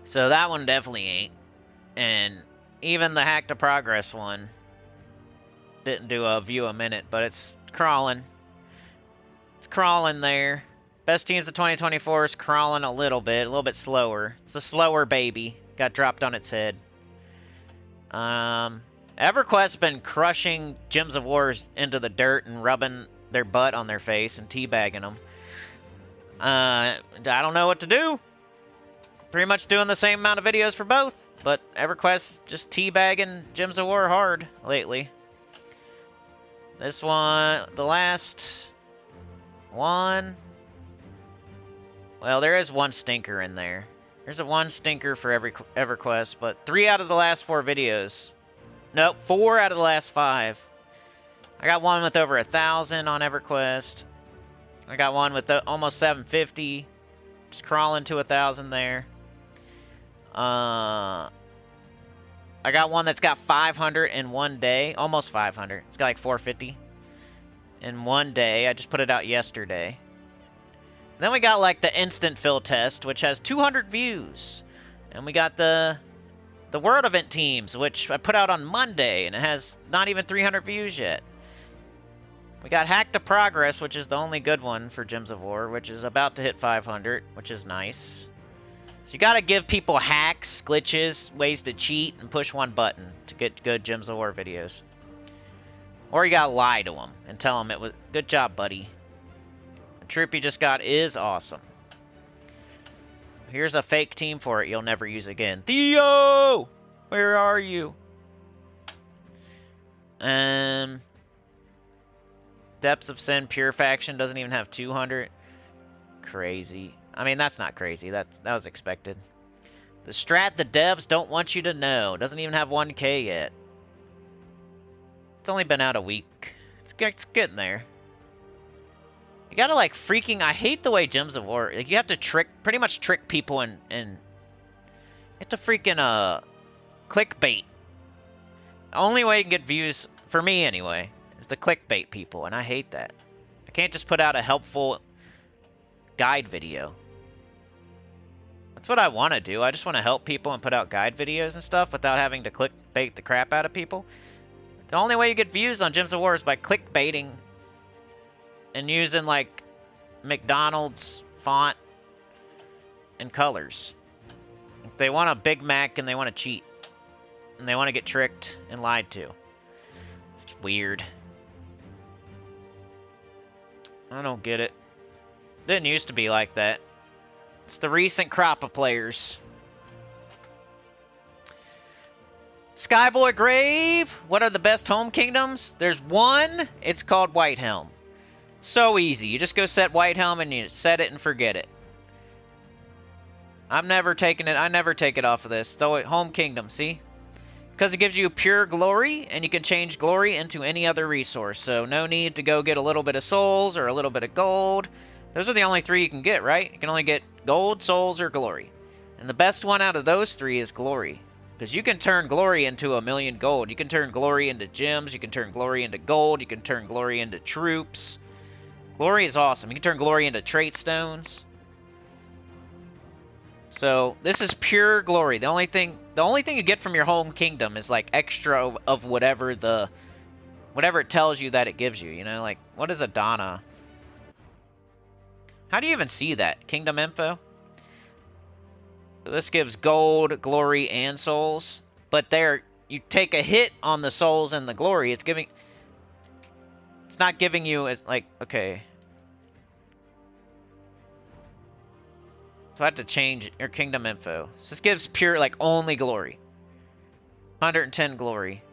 A: So that one definitely ain't. And even the Hack to Progress one didn't do a view a minute, but it's crawling. It's crawling there. Best Teams of 2024 is crawling a little bit slower. It's a slower baby. Got dropped on its head. EverQuest's been crushing Gems of War into the dirt and rubbing their butt on their face and teabagging them. I don't know what to do. Pretty much doing the same amount of videos for both, but EverQuest just teabagging Gems of War hard lately. This one, the last one. Well, there is one stinker in there. There's a one stinker for every EverQuest, but 3 out of the last 4 videos. Nope, 4 out of the last 5. I got one with over 1,000 on EverQuest. I got one with almost 750. Just crawling to 1,000 there. I got one that's got 500 in one day. Almost 500. It's got like 450 in one day. I just put it out yesterday. Then we got like the instant fill test, which has 200 views. And we got the the World Event teams, which I put out on Monday, and it has not even 300 views yet. We got Hack to Progress, which is the only good one for Gems of War, which is about to hit 500, which is nice. So you gotta give people hacks, glitches, ways to cheat, and push one button to get good Gems of War videos. Or you gotta lie to them and tell them it was good job, buddy. The troop you just got is awesome. Here's a fake team for it you'll never use again. Theo! Where are you? Depths of Sin Pure Faction doesn't even have 200. Crazy. I mean, that's not crazy. That was expected. The strat the devs don't want you to know. Doesn't even have 1K yet. It's only been out a week. It's getting there. You gotta, like, freaking... I hate the way Gems of War... Like, you have to pretty much trick people and you have to freaking, clickbait. The only way you can get views, for me anyway, is the clickbait people, and I hate that. I can't just put out a helpful guide video. That's what I want to do. I just want to help people and put out guide videos and stuff without having to clickbait the crap out of people. The only way you get views on Gems of War is by clickbaiting and using, like, McDonald's font and colors. They want a Big Mac and they want to cheat. And they want to get tricked and lied to. It's weird. I don't get it. Didn't used to be like that. It's the recent crop of players. Skyboy Grave, what are the best home kingdoms? There's one, it's called Whitehelm. So easy. You just go set Whitehelm and you set it and forget it. I'm never taking it. I never take it off of this. So home kingdom, see? Because it gives you pure glory, and you can change glory into any other resource. So no need to go get a little bit of souls or a little bit of gold. Those are the only three you can get, right? You can only get gold, souls, or glory. And the best one out of those three is glory. Because you can turn glory into 1,000,000 gold. You can turn glory into gems. You can turn glory into gold. You can turn glory into troops. Glory is awesome. You can turn glory into trait stones. So this is pure glory. The only thing you get from your home kingdom is like extra of whatever it tells you that it gives you. You know, like what is Adana? How do you even see that? Kingdom info. So this gives gold, glory, and souls. But there, you take a hit on the souls and the glory. It's not giving you as like okay. So I had to change your kingdom info. So this gives pure, like, only glory. 110 glory.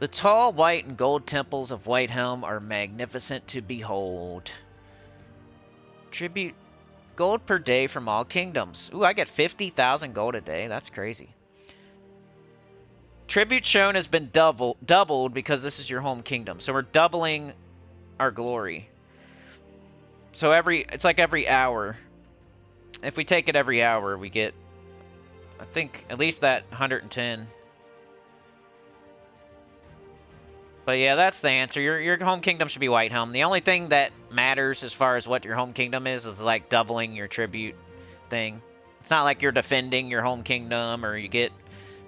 A: The tall white and gold temples of Whitehelm are magnificent to behold. Tribute gold per day from all kingdoms. Ooh, I get 50,000 gold a day. That's crazy. Tribute shown has been doubled because this is your home kingdom. So we're doubling our glory. So it's like every hour. If we take it every hour, we get, I think, at least that 110. But yeah, that's the answer. Your home kingdom should be Whitehelm. The only thing that matters as far as what your home kingdom is like doubling your tribute thing. It's not like you're defending your home kingdom or you get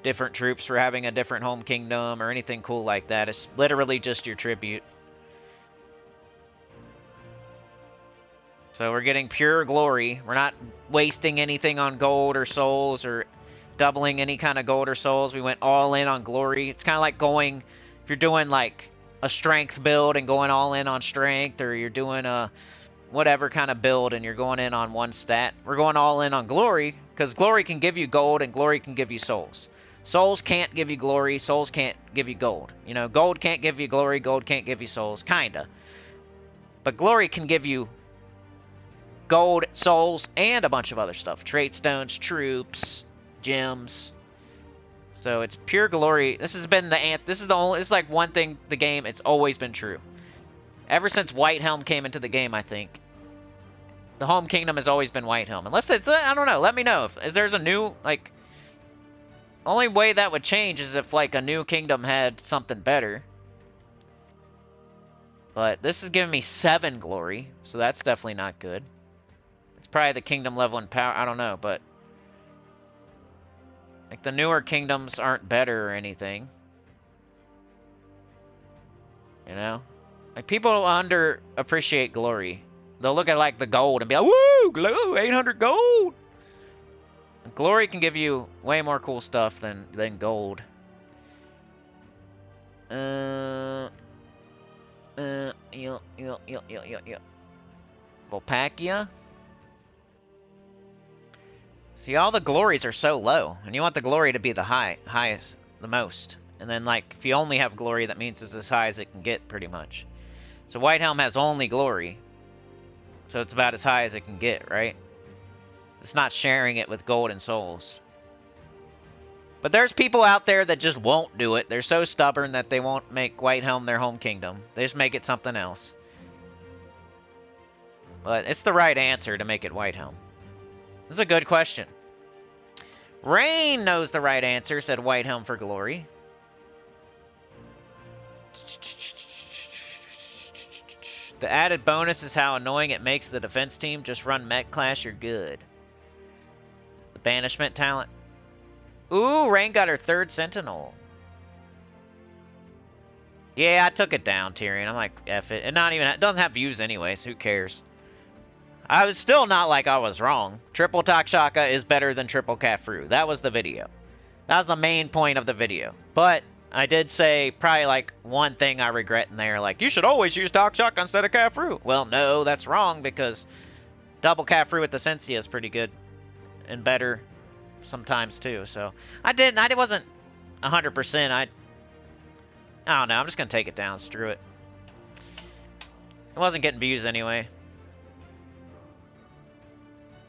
A: different troops for having a different home kingdom or anything cool like that. It's literally just your tribute. So we're getting pure glory. We're not wasting anything on gold or souls or doubling any kind of gold or souls. We went all in on glory. It's kind of like going, if you're doing like a strength build and going all in on strength, or you're doing a whatever kind of build and you're going in on one stat. We're going all in on glory because glory can give you gold and glory can give you souls. Souls can't give you glory. Souls can't give you gold. You know, gold can't give you glory. Gold can't give you souls. Kinda. But glory can give you gold, souls, and a bunch of other stuff. Trait stones, troops, gems. So it's pure glory. This has been this is like one thing the game, it's always been true. Ever since Whitehelm came into the game, I think. The home kingdom has always been Whitehelm. Unless it's, I don't know, let me know. If there's a new, like, only way that would change is if, like, a new kingdom had something better. But this is giving me 7 glory, so that's definitely not good. Probably the kingdom level in power. I don't know, but Like, the newer kingdoms aren't better or anything. You know? Like, people underappreciate glory. They'll look at, like, the gold and be like, woo, 800 gold! Glory can give you way more cool stuff than gold. Volpakia. See, all the glories are so low, and you want the glory to be the highest, the most. And then, like, if you only have glory, that means it's as high as it can get, pretty much. So White Helm has only glory, so it's about as high as it can get, right? It's not sharing it with gold and souls. But there's people out there that just won't do it. They're so stubborn that they won't make White Helm their home kingdom. They just make it something else. But it's the right answer to make it White Helm. This is a good question. Rain knows the right answer, said White Helm for glory. The added bonus is how annoying it makes the defense team. Just run Mech Clash, you're good. The banishment talent. Ooh, Rain got her 3rd Sentinel. Yeah, I took it down, Tyrion. I'm like, F it. And it doesn't have views anyway, so who cares? I was still not like I was wrong. Triple Takshaka is better than Triple Kafru. That was the video. That was the main point of the video. But I did say probably like one thing I regret in there, like, you should always use Takshaka instead of Kafru. Well, no, that's wrong, because double Kafru with the Sensia is pretty good and better sometimes too. So I wasn't 100%. I don't know. I'm just gonna take it down. Screw it. It wasn't getting views anyway.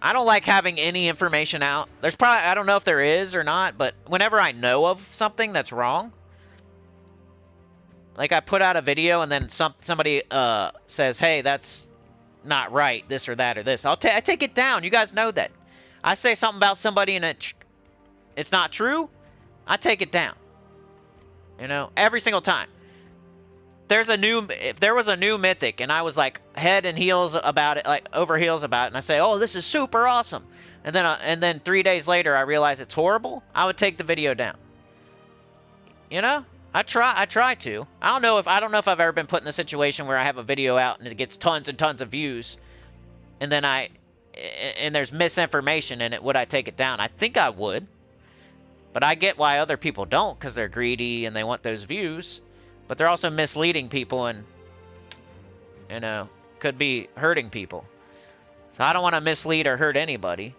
A: I don't like having any information out. There's probably, I don't know if there is or not, but whenever I know of something that's wrong, like I put out a video and then somebody says, hey, that's not right, this or that or this. I take it down. You guys know that. I say something about somebody and it's not true, I take it down. You know, every single time. If there was a new mythic and I was like head and heels about it, like over heels about it, and I say, oh, this is super awesome, and then 3 days later I realize it's horrible, I would take the video down. You know, I try to. I don't know if I've ever been put in a situation where I have a video out and it gets tons and tons of views, and then there's misinformation in it. Would I take it down? I think I would. But I get why other people don't, because they're greedy and they want those views. But they're also misleading people and, you know, could be hurting people. So I don't want to mislead or hurt anybody.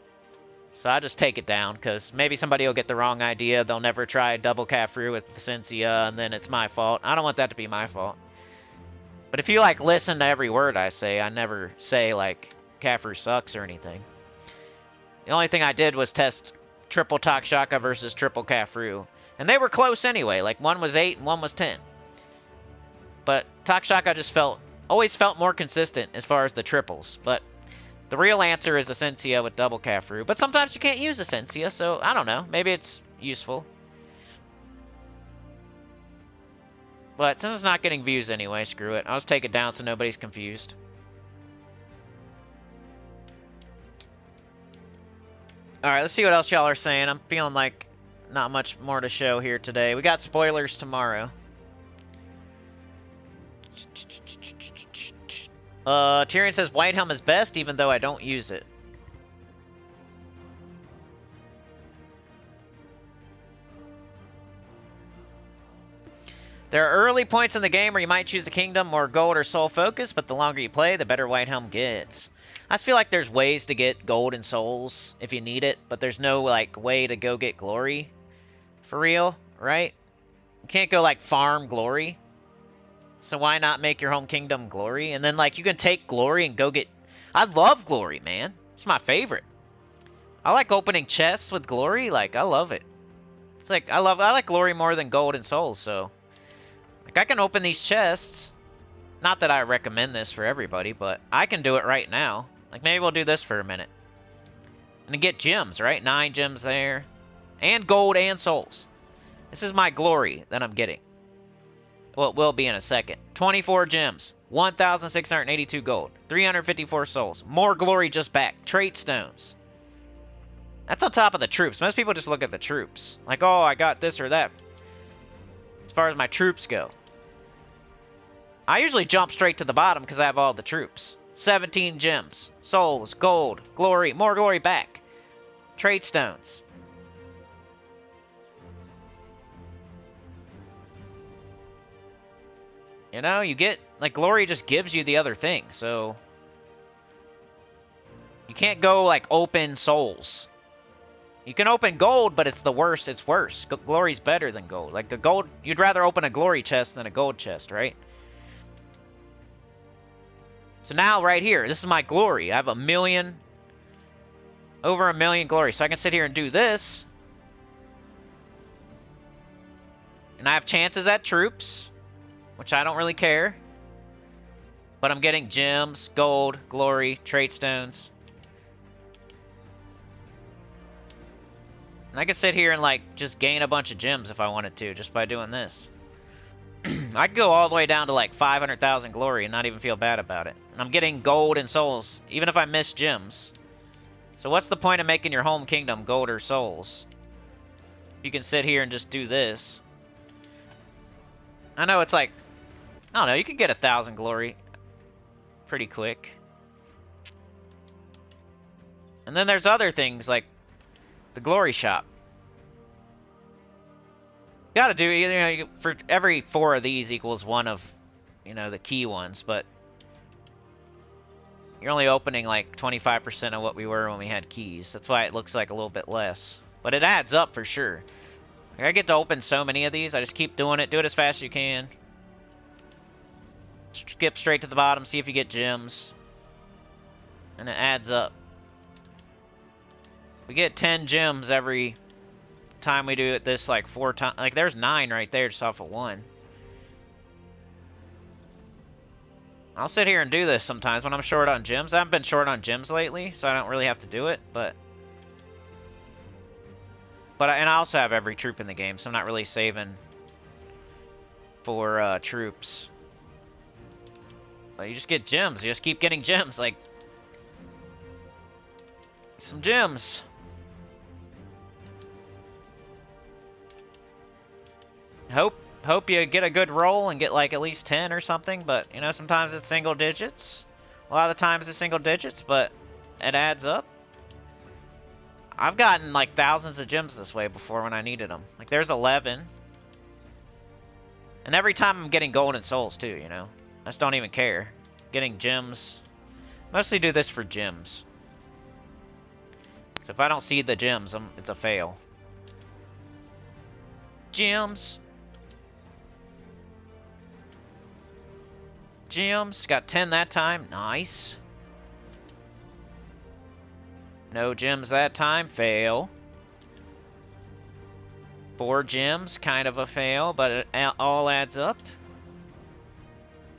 A: So I just take it down, because maybe somebody will get the wrong idea. They'll never try double Kafru with the Sensia, and then it's my fault. I don't want that to be my fault. But if you, like, listen to every word I say, I never say, like, Kafru sucks or anything. The only thing I did was test triple Takshaka versus triple Kafru. And they were close anyway. Like, one was 8 and one was 10. But Takshaka just always felt more consistent as far as the triples. But the real answer is a Sensia with double Kafru. But sometimes you can't use a Sensia, so I don't know. Maybe it's useful. But since it's not getting views anyway, screw it. I'll just take it down so nobody's confused. Alright, let's see what else y'all are saying. I'm feeling like not much more to show here today. We got spoilers tomorrow. Tyrion says White Helm is best, even though I don't use it. There are early points in the game where you might choose a kingdom or gold or soul focus, but the longer you play, the better White Helm gets. I just feel like there's ways to get gold and souls if you need it, but there's no, like, way to go get glory. For real, right? You can't go, like, farm glory. So why not make your home kingdom glory? And then, like, you can take glory and go get... I love glory, man. It's my favorite. I like opening chests with glory. Like, I love it. It's like, I like glory more than gold and souls, so... Like, I can open these chests. Not that I recommend this for everybody, but I can do it right now. Like, maybe we'll do this for a minute. And get gems, right? 9 gems there. And gold and souls. This is my glory that I'm getting. Well, it will be in a second. 24 gems. 1,682 gold. 354 souls. More glory just back. Trait stones. That's on top of the troops. Most people just look at the troops. Like, oh, I got this or that. As far as my troops go. I usually jump straight to the bottom because I have all the troops. 17 gems. Souls. Gold. Glory. More glory back. Trade stones. You know, you get... Like, glory just gives you the other thing, so... You can't go, like, open souls. You can open gold, but it's the worst. It's worse. Glory's better than gold. Like, a gold... You'd rather open a glory chest than a gold chest, right? So now, right here, this is my glory. I have 1 million... Over 1 million glory. So I can sit here and do this. And I have chances at troops. Which I don't really care. But I'm getting gems, gold, glory, trait stones. And I could sit here and, like, just gain a bunch of gems if I wanted to, just by doing this. I could go all the way down to, like, 500,000 glory and not even feel bad about it. And I'm getting gold and souls, even if I miss gems. So what's the point of making your home kingdom gold or souls? You can sit here and just do this. I know it's like... I don't know, you can get 1,000 glory pretty quick. And then there's other things, like the glory shop. You gotta do, you know, for every 4 of these equals 1 of, you know, the key ones, but you're only opening like 25% of what we were when we had keys. That's why it looks like a little bit less. But it adds up for sure. Like, I get to open so many of these, I just keep doing it. Do it as fast as you can. Skip straight to the bottom, see if you get gems. And it adds up. We get 10 gems every time we do it this, like, 4 times. Like, there's 9 right there just off of 1. I'll sit here and do this sometimes when I'm short on gems. I haven't been short on gems lately, so I don't really have to do it, but... and I also have every troop in the game, so I'm not really saving for troops. But you just get gems. You just keep getting gems. Like, some gems. Hope you get a good roll and get like at least 10 or something. But you know, sometimes it's single digits. A lot of the times it's single digits, but it adds up. I've gotten like thousands of gems this way before when I needed them. Like, there's 11. And every time I'm getting gold and souls too, you know. I just don't even care. Getting gems. Mostly do this for gems. So if I don't see the gems, it's a fail. Gems. Gems. Got 10 that time. Nice. No gems that time. Fail. 4 gems. Kind of a fail, but it all adds up.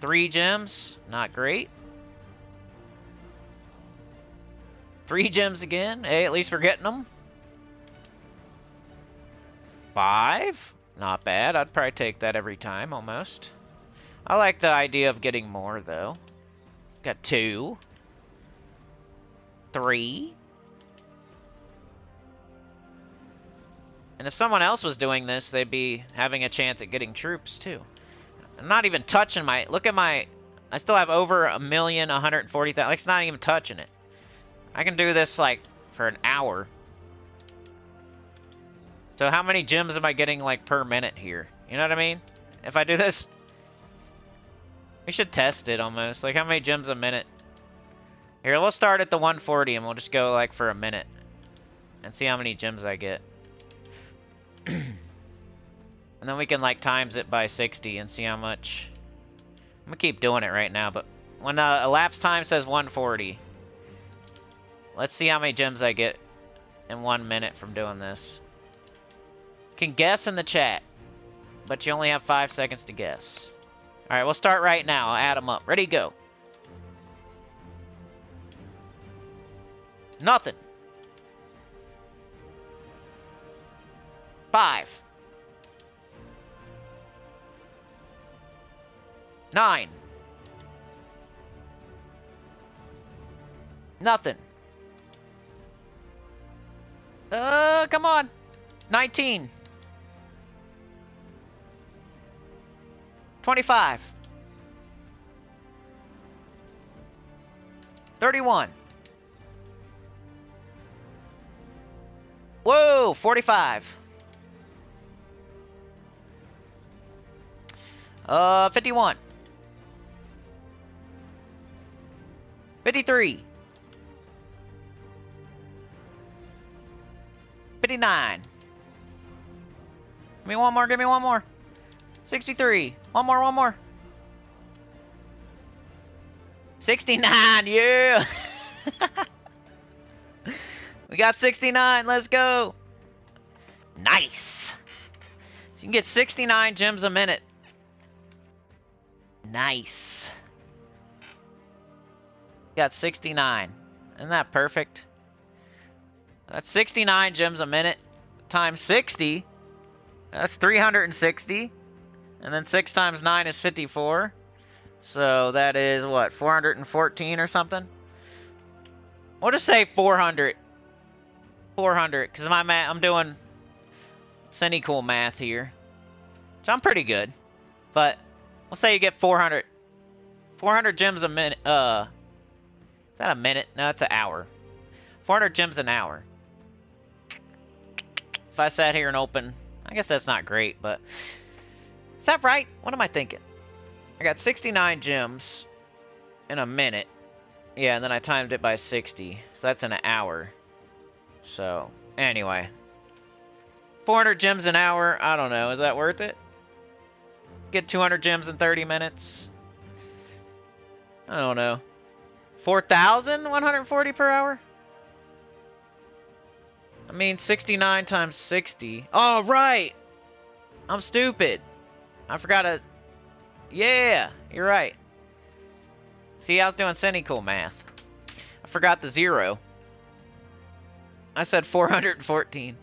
A: 3 gems, not great. 3 gems again. Hey, at least we're getting them. 5, not bad. I'd probably take that every time, almost. I like the idea of getting more, though. Got 2. 3. And if someone else was doing this, they'd be having a chance at getting troops, too. I'm not even touching my... Look at my... I still have over 1,140,000. Like, it's not even touching it. I can do this, like, for an hour. So how many gems am I getting, like, per minute here? You know what I mean? If I do this... We should test it, almost. Like, how many gems a minute? Here, let's start at the 140, and we'll just go, like, for a minute. And see how many gems I get. And then we can, like, times it by 60 and see how much... I'm gonna keep doing it right now, but when elapsed time says 140, let's see how many gems I get in 1 minute from doing this. You can guess in the chat, but you only have 5 seconds to guess. Alright, we'll start right now. I'll add them up. Ready, go. Nothing. 5. 9. Nothing. 19. 25. 31. Whoa, 45. 51. 53. 59. Give me one more, give me one more. 63. One more. 69, yeah! We got 69, let's go! Nice! So you can get 69 gems a minute. Nice. Got 69. Isn't that perfect? That's 69 gems a minute times 60. That's 360. And then 6 times 9 is 54. So that is, what, 414 or something? We'll just say 400. 400, because I'm doing Sinnycool math here. So I'm pretty good. But we'll say you get 400. 400 gems a minute. Is that a minute? No, that's an hour. 400 gems an hour. If I sat here and opened, I guess that's not great, but is that right? What am I thinking? I got 69 gems in a minute. Yeah, and then I timed it by 60. So that's in an hour. So, anyway. 400 gems an hour. I don't know. Is that worth it? Get 200 gems in 30 minutes. I don't know. 4,140 per hour? I mean, 69 times 60. Oh, right! I'm stupid. I forgot to... Yeah, you're right. See, I was doing Sinnycool math. I forgot the 0. I said 414.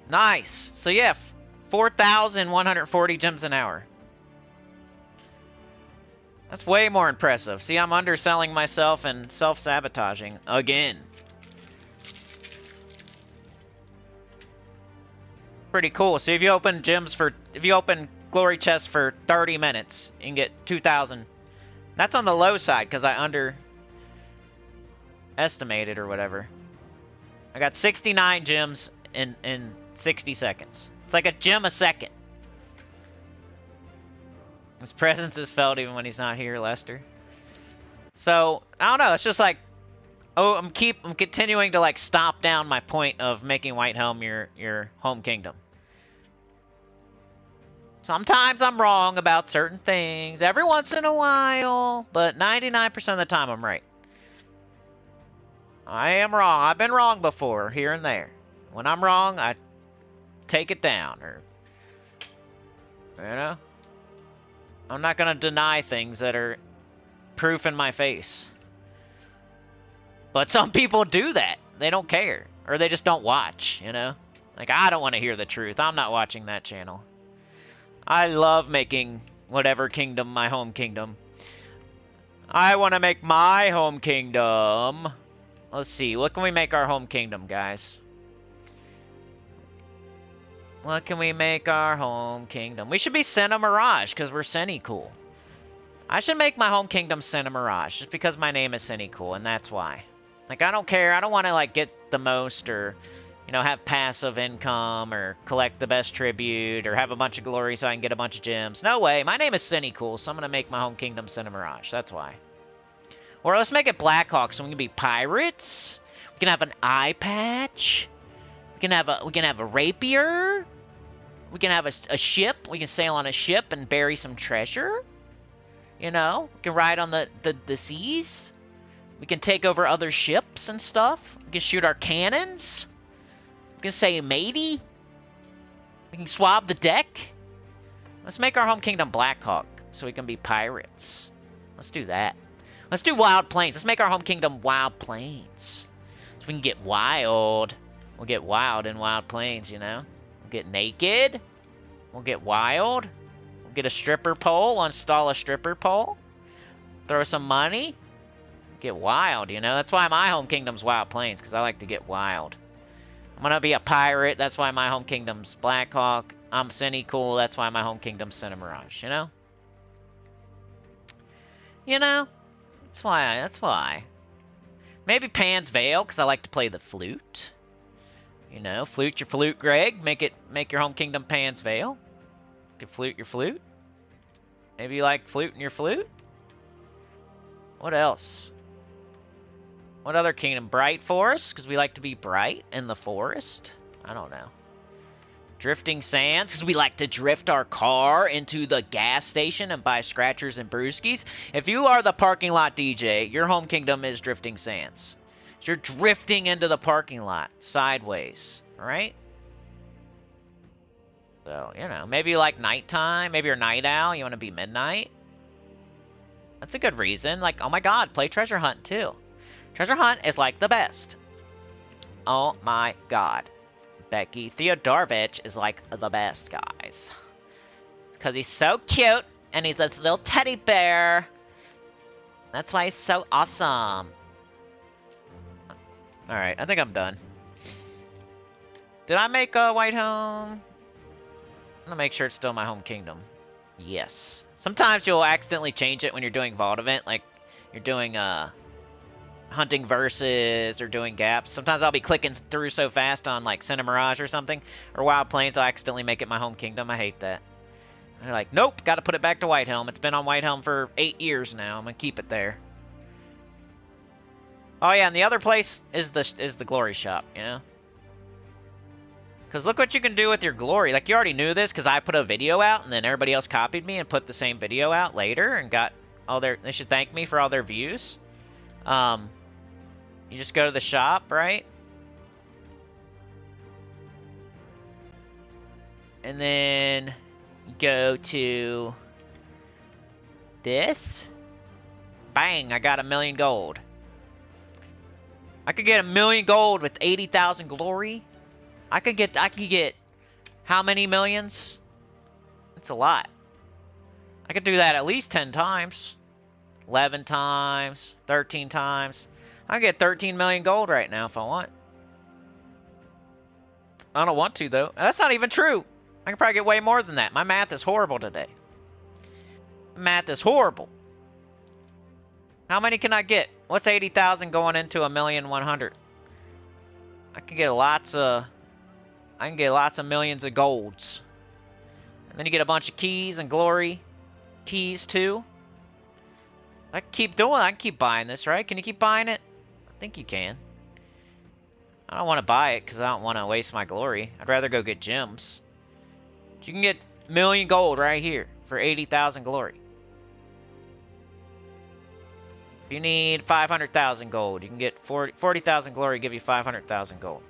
A: Nice. So yeah, 4,140 gems an hour. That's way more impressive. See, I'm underselling myself and self-sabotaging again. Pretty cool. See, if you open glory chests for 30 minutes, you can get 2,000. That's on the low side because I underestimated or whatever. I got 69 gems in 60 seconds. It's like a gem a second. His presence is felt even when he's not here, Lester. So, I don't know, it's just like, oh, I'm continuing to like stop down my point of making Whitehelm your home kingdom. Sometimes I'm wrong about certain things, every once in a while, but 99% of the time I'm right. I am wrong. I've been wrong before, here and there. When I'm wrong, I take it down, or, you know? I'm not going to deny things that are proof in my face. But some people do that. They don't care. Or they just don't watch, you know? Like, I don't want to hear the truth. I'm not watching that channel. I love making whatever kingdom my home kingdom. I want to make my home kingdom. Let's see. What can we make our home kingdom, guys? What can we make our home kingdom? We should be Senna Mirage, because we're Sinnycool. I should make my home kingdom Senna Mirage, just because my name is Sinnycool, and that's why. Like, I don't care. I don't want to, like, get the most, or, you know, have passive income, or collect the best tribute, or have a bunch of glory so I can get a bunch of gems. No way. My name is Sinnycool, so I'm going to make my home kingdom Senna Mirage. That's why. Or let's make it Blackhawk, so we can be pirates. We can have an eye patch. We can have a rapier. We can have a ship. We can sail on a ship and bury some treasure. You know, we can ride on the seas. We can take over other ships and stuff. We can shoot our cannons. We can say matey. We can swab the deck. Let's make our home kingdom Blackhawk so we can be pirates. Let's do that. Let's do Wild Plains. Let's make our home kingdom Wild Plains. So we can get wild. We'll get wild in Wild Plains, you know? We'll get naked. We'll get wild. We'll get a stripper pole. Install a stripper pole. Throw some money. Get wild, you know? That's why my home kingdom's Wild Plains, because I like to get wild. I'm gonna be a pirate. That's why my home kingdom's Blackhawk. I'm Sinnycool. That's why my home kingdom's Cinemirage. You know? You know? That's why. That's why. Maybe Pan's Veil, because I like to play the flute. You know, flute your flute, Greg. Make your home kingdom Pan's Veil. You can flute your flute. Maybe you like fluting your flute. What else? What other kingdom? Bright Forest, because we like to be bright in the forest. I don't know. Drifting Sands, because we like to drift our car into the gas station and buy scratchers and brewskis. If you are the parking lot DJ, your home kingdom is Drifting Sands. So you're drifting into the parking lot sideways, right? So, you know, maybe you like nighttime. Maybe you're a night owl. You want to be midnight. That's a good reason. Like, oh my god, play Treasure Hunt too. Treasure Hunt is like the best. Oh my god. Becky Theodorovich is like the best, guys. It's because he's so cute, and he's a little teddy bear. That's why he's so awesome. Alright, I think I'm done. Did I make a white home? I'm gonna make sure it's still my home kingdom. Yes. Sometimes you'll accidentally change it when you're doing Vault Event, like you're doing Hunting Versus or doing Gaps. Sometimes I'll be clicking through so fast on like Cinemirage or something, or Wild Plains, I'll accidentally make it my home kingdom. I hate that. They're like, nope, gotta put it back to Whitehelm. It's been on Whitehelm for 8 years now. I'm gonna keep it there. Oh yeah, and the other place is the Glory Shop, you know? Because look what you can do with your glory. Like, you already knew this because I put a video out, and then everybody else copied me and put the same video out later and got all their... They should thank me for all their views. You just go to the shop, right? And then you go to this. Bang, I got 1,000,000 gold. I could get 1,000,000 gold with 80,000 glory. I could get how many millions? It's a lot. I could do that at least 10 times. 11 times, 13 times. I can get 13 million gold right now if I want. I don't want to, though. That's not even true. I can probably get way more than that. My math is horrible today. Math is horrible. How many can I get? What's 80,000 going into 1,100,000? I can get lots of millions of golds. And then you get a bunch of keys and glory keys, too. I can keep doing it. I can keep buying this, right? Can you keep buying it? I think you can. I don't want to buy it because I don't want to waste my glory. I'd rather go get gems. But you can get 1,000,000 gold right here for 80,000 glory. If you need 500,000 gold, you can get 40,000 glory, give you 500,000 gold.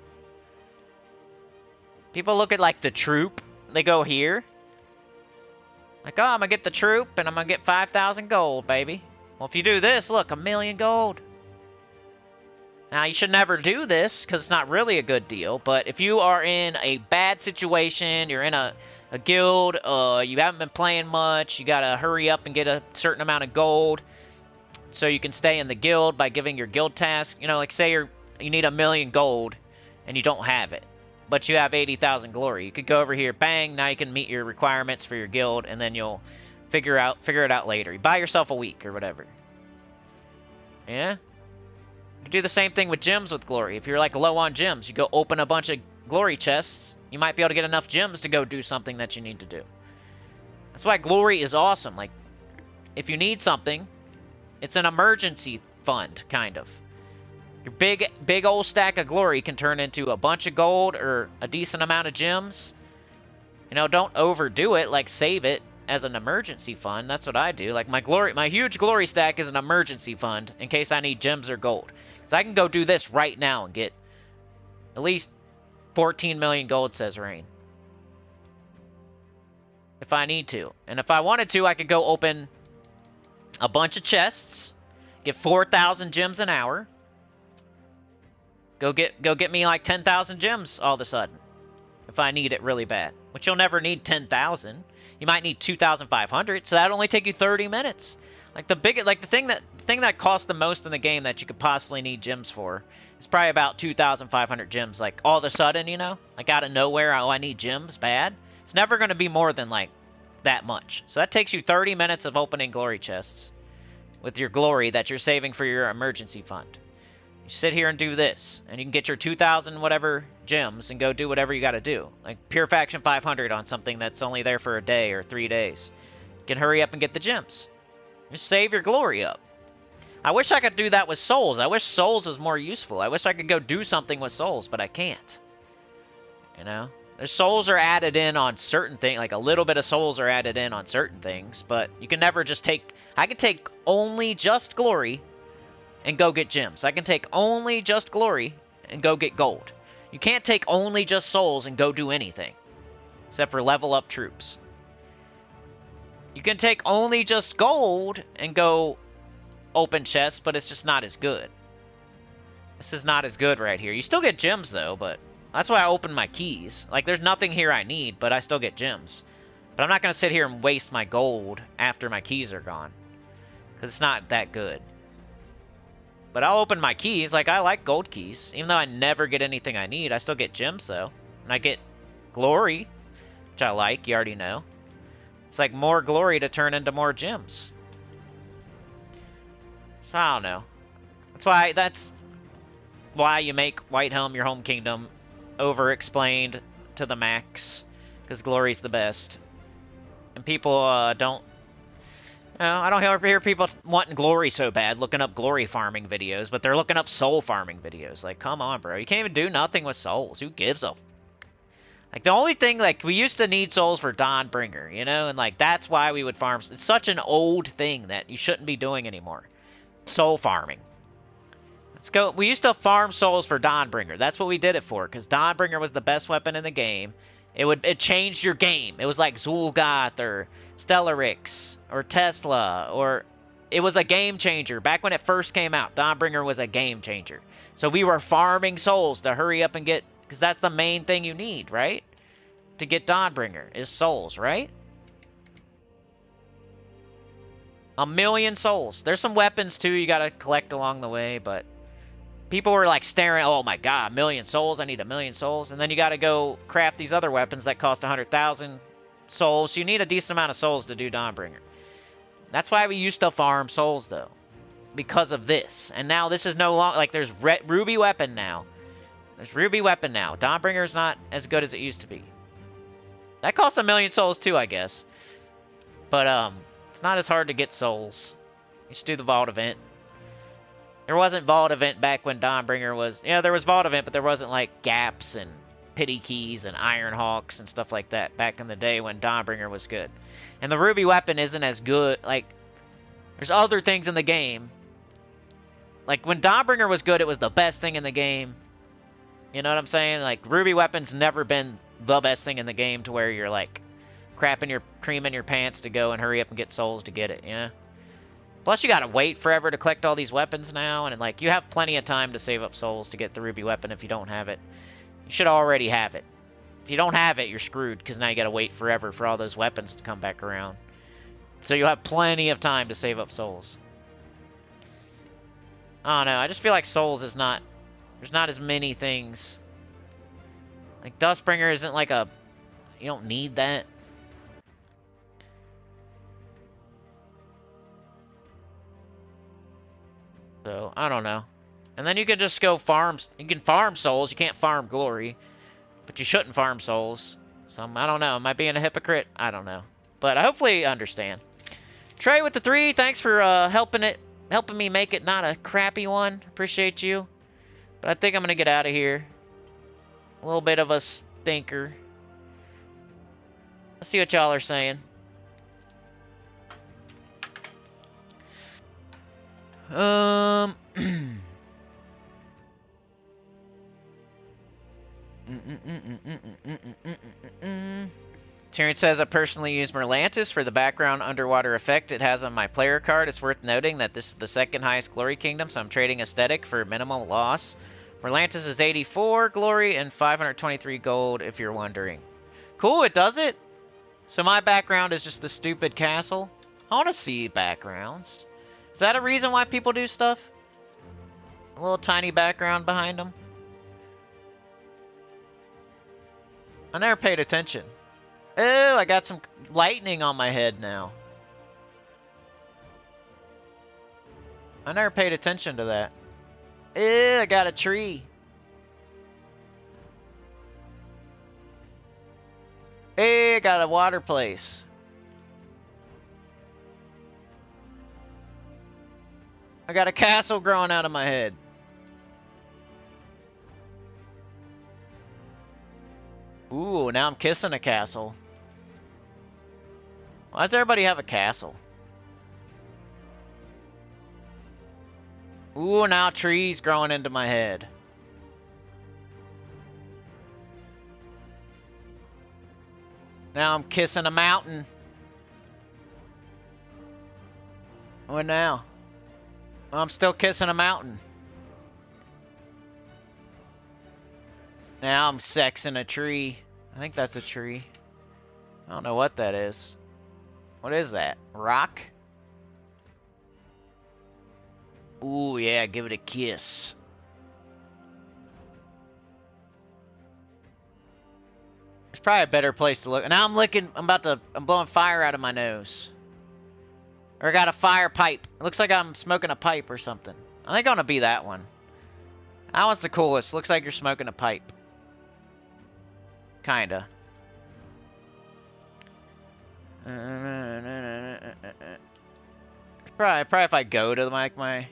A: People look at, like, the troop. They go here. Like, oh, I'm going to get the troop, and I'm going to get 5,000 gold, baby. Well, if you do this, look, 1,000,000 gold. Now, you should never do this, because it's not really a good deal. But if you are in a bad situation, you're in a guild, you haven't been playing much, you got to hurry up and get a certain amount of gold so you can stay in the guild by giving your guild task. You know, like, say you need 1,000,000 gold, and you don't have it, but you have 80,000 glory. You could go over here, bang, now you can meet your requirements for your guild, and then you'll figure it out later. You buy yourself a week or whatever. Yeah? You do the same thing with gems with glory. If you're like low on gems, you go open a bunch of glory chests. You might be able to get enough gems to go do something that you need to do. That's why glory is awesome. Like, if you need something, it's an emergency fund, kind of. Your big old stack of glory can turn into a bunch of gold or a decent amount of gems. You know, don't overdo it. Like, save it as an emergency fund. That's what I do. Like, my huge glory stack is an emergency fund in case I need gems or gold. So I can go do this right now and get at least 14 million gold, says Rain. If I need to. And if I wanted to, I could go open a bunch of chests, get 4,000 gems an hour. Go get me like 10,000 gems all of a sudden. If I need it really bad. Which you'll never need 10,000. You might need 2,500, so that'll only take you 30 minutes. Like the thing thing that costs the most in the game that you could possibly need gems for is probably about 2,500 gems. Like, all of a sudden, you know? Like, out of nowhere, oh, I need gems, bad. It's never going to be more than, like, that much. So that takes you 30 minutes of opening glory chests with your glory that you're saving for your emergency fund. You sit here and do this, and you can get your 2,000 whatever gems and go do whatever you got to do. Like, Pure Faction 500 on something that's only there for a day or 3 days. You can hurry up and get the gems. Just save your glory up. I wish I could do that with souls. I wish souls was more useful. I wish I could go do something with souls, but I can't. You know? The souls are added in on certain things. Like, a little bit of souls are added in on certain things, but you can never just take... I can take only just glory and go get gems. I can take only just glory and go get gold. You can't take only just souls and go do anything. Except for level up troops. You can take only just gold and go open chests, but it's just not as good. This is not as good right here. You still get gems, though, but that's why I open my keys. Like, there's nothing here I need, but I still get gems. But I'm not going to sit here and waste my gold after my keys are gone. Because it's not that good. But I'll open my keys. Like, I like gold keys. Even though I never get anything I need, I still get gems, though. And I get glory, which I like. You already know. It's like more glory to turn into more gems. So I don't know. That's why you make Whitehelm your home kingdom over-explained to the max. Because glory's the best. And people don't... I don't ever hear people wanting glory so bad, looking up glory farming videos, but they're looking up soul farming videos. Like, come on, bro. You can't even do nothing with souls. Who gives a... Like, the only thing, like, we used to need souls for Dawnbringer, you know? And, like, that's why we would farm... It's such an old thing that you shouldn't be doing anymore. Soul farming. Let's go... We used to farm souls for Dawnbringer. That's what we did it for, because Dawnbringer was the best weapon in the game. It changed your game. It was like Zul'Goth or Stellarix or Tesla, or... It was a game changer. Back when it first came out, Dawnbringer was a game changer. So we were farming souls to hurry up and get... Because that's the main thing you need, right? To get Dawnbringer, is souls, right? 1,000,000 souls. There's some weapons, too, you gotta collect along the way, but... People were, like, staring, oh my god, 1,000,000 souls, I need 1,000,000 souls. And then you gotta go craft these other weapons that cost 100,000 souls. So you need a decent amount of souls to do Dawnbringer. That's why we used to farm souls, though. Because of this. And now this is no longer... Like, there's Ruby Weapon now. There's Ruby Weapon now. Dawnbringer's not as good as it used to be. That costs 1,000,000 souls, too, I guess. But, it's not as hard to get souls. You just do the Vault event. There wasn't Vault event back when Dawnbringer was... Yeah, there was Vault event, but there wasn't, like, Gaps and Pity Keys and Iron Hawks and stuff like that back in the day when Dawnbringer was good. And the Ruby Weapon isn't as good. Like, there's other things in the game. Like, when Dawnbringer was good, it was the best thing in the game. You know what I'm saying? Like, Ruby Weapon's never been the best thing in the game to where you're, like, cream in your pants to go and hurry up and get souls to get it, you know? Plus, you gotta wait forever to collect all these weapons now, and, like, you have plenty of time to save up souls to get the Ruby Weapon if you don't have it. You should already have it. If you don't have it, you're screwed, because now you gotta wait forever for all those weapons to come back around. So you'll have plenty of time to save up souls. I don't know, I just feel like souls is not... There's not as many things. Like, Dustbringer isn't like a... You don't need that. So, I don't know. And then you can just go farm... You can farm souls. You can't farm glory. But you shouldn't farm souls. So, I don't know. Am I being a hypocrite? I don't know. But hopefully you understand. Trey with the 3. Thanks for helping me make it not a crappy one. Appreciate you. But I think I'm going to get out of here. A little bit of a stinker. Let's see what y'all are saying. Tyrion says, I personally use Merlantis for the background underwater effect it has on my player card. It's worth noting that this is the second highest glory kingdom, so I'm trading aesthetic for minimal loss. Merlantis is 84 glory and 523 gold, if you're wondering. Cool, it does it? So my background is just the stupid castle? I want to see backgrounds. Is that a reason why people do stuff? A little tiny background behind them? I never paid attention. Oh, I got some lightning on my head now. I never paid attention to that. Ew, I got a tree. Hey, I got a water place. I got a castle growing out of my head. Ooh, now I'm kissing a castle. Why does everybody have a castle? Ooh, now trees growing into my head. Now I'm kissing a mountain. What now? I'm still kissing a mountain. Now I'm sexing a tree. I think that's a tree. I don't know what that is. What is that? Rock? Ooh, yeah, give it a kiss. There's probably a better place to look. Now I'm blowing fire out of my nose. Or I got a fire pipe. It looks like I'm smoking a pipe or something. I think I want to be that one. That one's the coolest. Looks like you're smoking a pipe. Kinda. Probably if I go to my...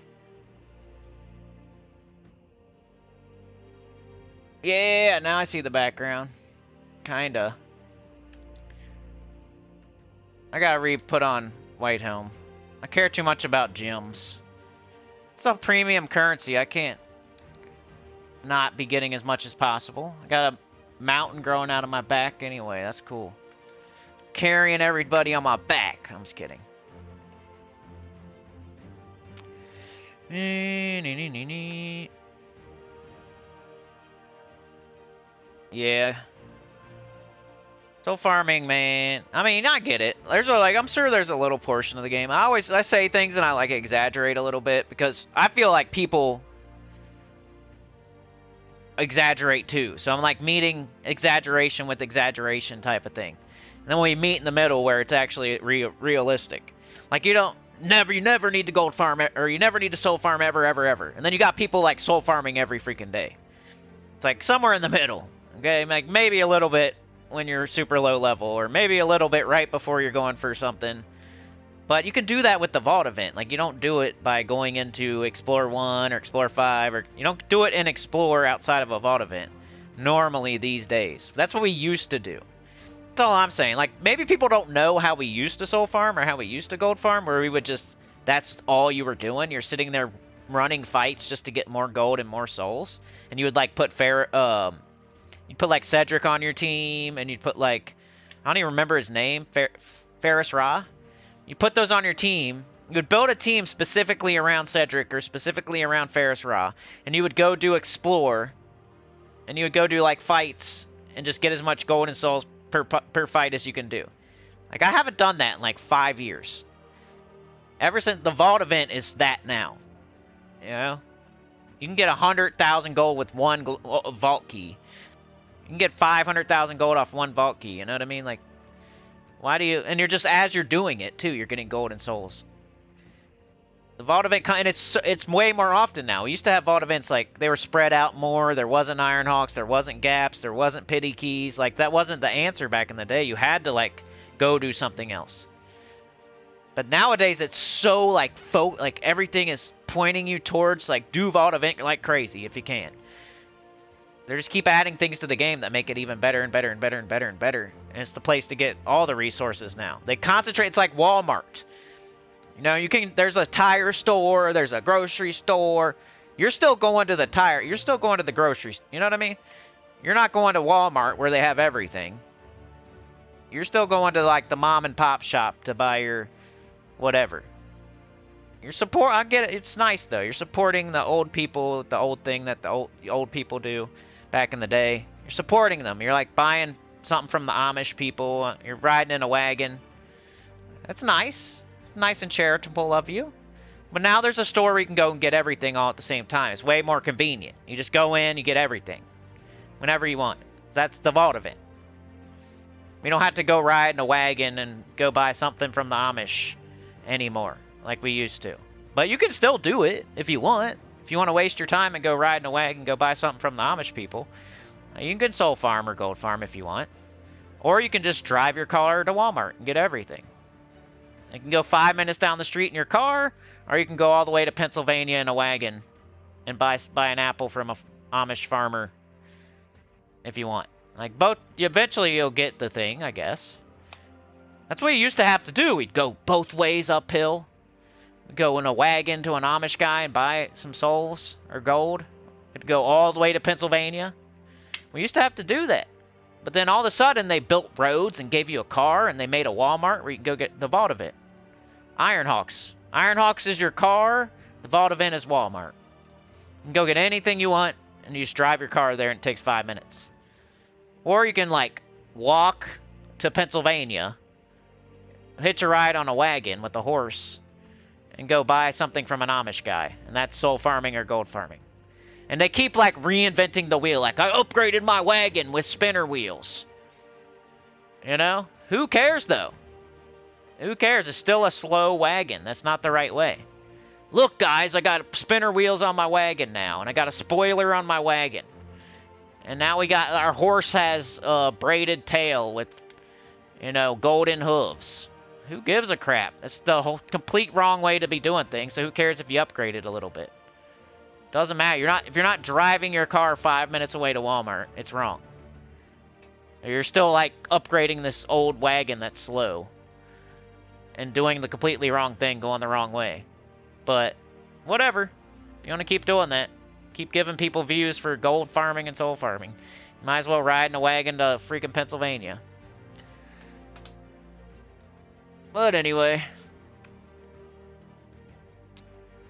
A: Yeah, now I see the background. Kinda. I gotta re-put on White Helm. I care too much about gems. It's a premium currency. I can't not be getting as much as possible. I got a mountain growing out of my back anyway. That's cool. Carrying everybody on my back. I'm just kidding. Yeah. So farming, man. I mean, I get it. I'm sure there's a little portion of the game. I say things and I like exaggerate a little bit because I feel like people exaggerate too. So I'm like meeting exaggeration with exaggeration type of thing. And then we meet in the middle where it's actually realistic. Like you never need to gold farm or you never need to soul farm ever. And then you got people like soul farming every freaking day. It's like somewhere in the middle. Okay, like maybe a little bit when you're super low level, or maybe a little bit right before you're going for something. But you can do that with the Vault event. Like, you don't do it by going into Explore 1 or Explore 5, or you don't do it in Explore outside of a Vault event normally these days. That's what we used to do. That's all I'm saying. Like, maybe people don't know how we used to soul farm or how we used to gold farm, where we would just, that's all you were doing. You're sitting there running fights just to get more gold and more souls. And you would, like, you'd put, like, Cedric on your team, and you'd put, like, I don't even remember his name, Ferris Ra. You put those on your team. You would build a team specifically around Cedric or specifically around Ferris Ra, and you would go do Explore, and you would go do, like, fights and just get as much gold and souls per fight as you can do. Like, I haven't done that in, like, 5 years. Ever since the Vault event is that now. You know? You can get 100,000 gold with one Vault key. You can get 500,000 gold off one Vault key, you know what I mean? Like, why do you... And you're just, as you're doing it, too, you're getting gold and souls. The Vault event, and it's way more often now. We used to have Vault events, like, they were spread out more. There wasn't Ironhawks, there wasn't Gaps, there wasn't Pity Keys. Like, that wasn't the answer back in the day. You had to, like, go do something else. But nowadays, it's so, like, everything is pointing you towards, like, do Vault event like crazy if you can. They just keep adding things to the game that make it even better and better and better and better and better. And it's the place to get all the resources now. They concentrate. It's like Walmart. You know, there's a tire store. There's a grocery store. You're still going to the tire. You're still going to the groceries. You know what I mean? You're not going to Walmart where they have everything. You're still going to, like, the mom and pop shop to buy your whatever. I get it. It's nice, though. You're supporting the old people, the old thing that the old people do. Back in the day, you're supporting them. You're like buying something from the Amish people. You're riding in a wagon. That's nice. Nice and charitable of you. But now there's a store where you can go and get everything all at the same time. It's way more convenient. You just go in, you get everything. Whenever you want. That's the Vault event. We don't have to go ride in a wagon and go buy something from the Amish anymore, like we used to. But you can still do it if you want. If you want to waste your time and go ride in a wagon and go buy something from the Amish people, you can soul farm or gold farm if you want. Or you can just drive your car to Walmart and get everything. You can go 5 minutes down the street in your car, or you can go all the way to Pennsylvania in a wagon and buy an apple from a Amish farmer if you want. Like, both, eventually you'll get the thing, I guess. That's what you used to have to do. We'd go both ways uphill. We'd go in a wagon to an Amish guy and buy some souls or gold. We'd go all the way to Pennsylvania. We used to have to do that. But then all of a sudden they built roads and gave you a car and they made a Walmart where you can go get the Vault event. Ironhawks. Ironhawks is your car. The Vault event is Walmart. You can go get anything you want and you just drive your car there and it takes 5 minutes. Or you can, like, walk to Pennsylvania, hitch a ride on a wagon with a horse, and go buy something from an Amish guy. And that's soul farming or gold farming. And they keep, like, reinventing the wheel. Like, I upgraded my wagon with spinner wheels. You know? Who cares, though? Who cares? It's still a slow wagon. That's not the right way. Look, guys, I got spinner wheels on my wagon now. And I got a spoiler on my wagon. And now we got, our horse has a braided tail with, you know, golden hooves. Who gives a crap? That's the whole complete wrong way to be doing things, so who cares if you upgrade it a little bit? Doesn't matter. If you're not driving your car 5 minutes away to Walmart, it's wrong. You're still, like, upgrading this old wagon that's slow. And doing the completely wrong thing, going the wrong way. But, whatever. You want to keep doing that. Keep giving people views for gold farming and soul farming. You might as well ride in a wagon to freaking Pennsylvania. But anyway.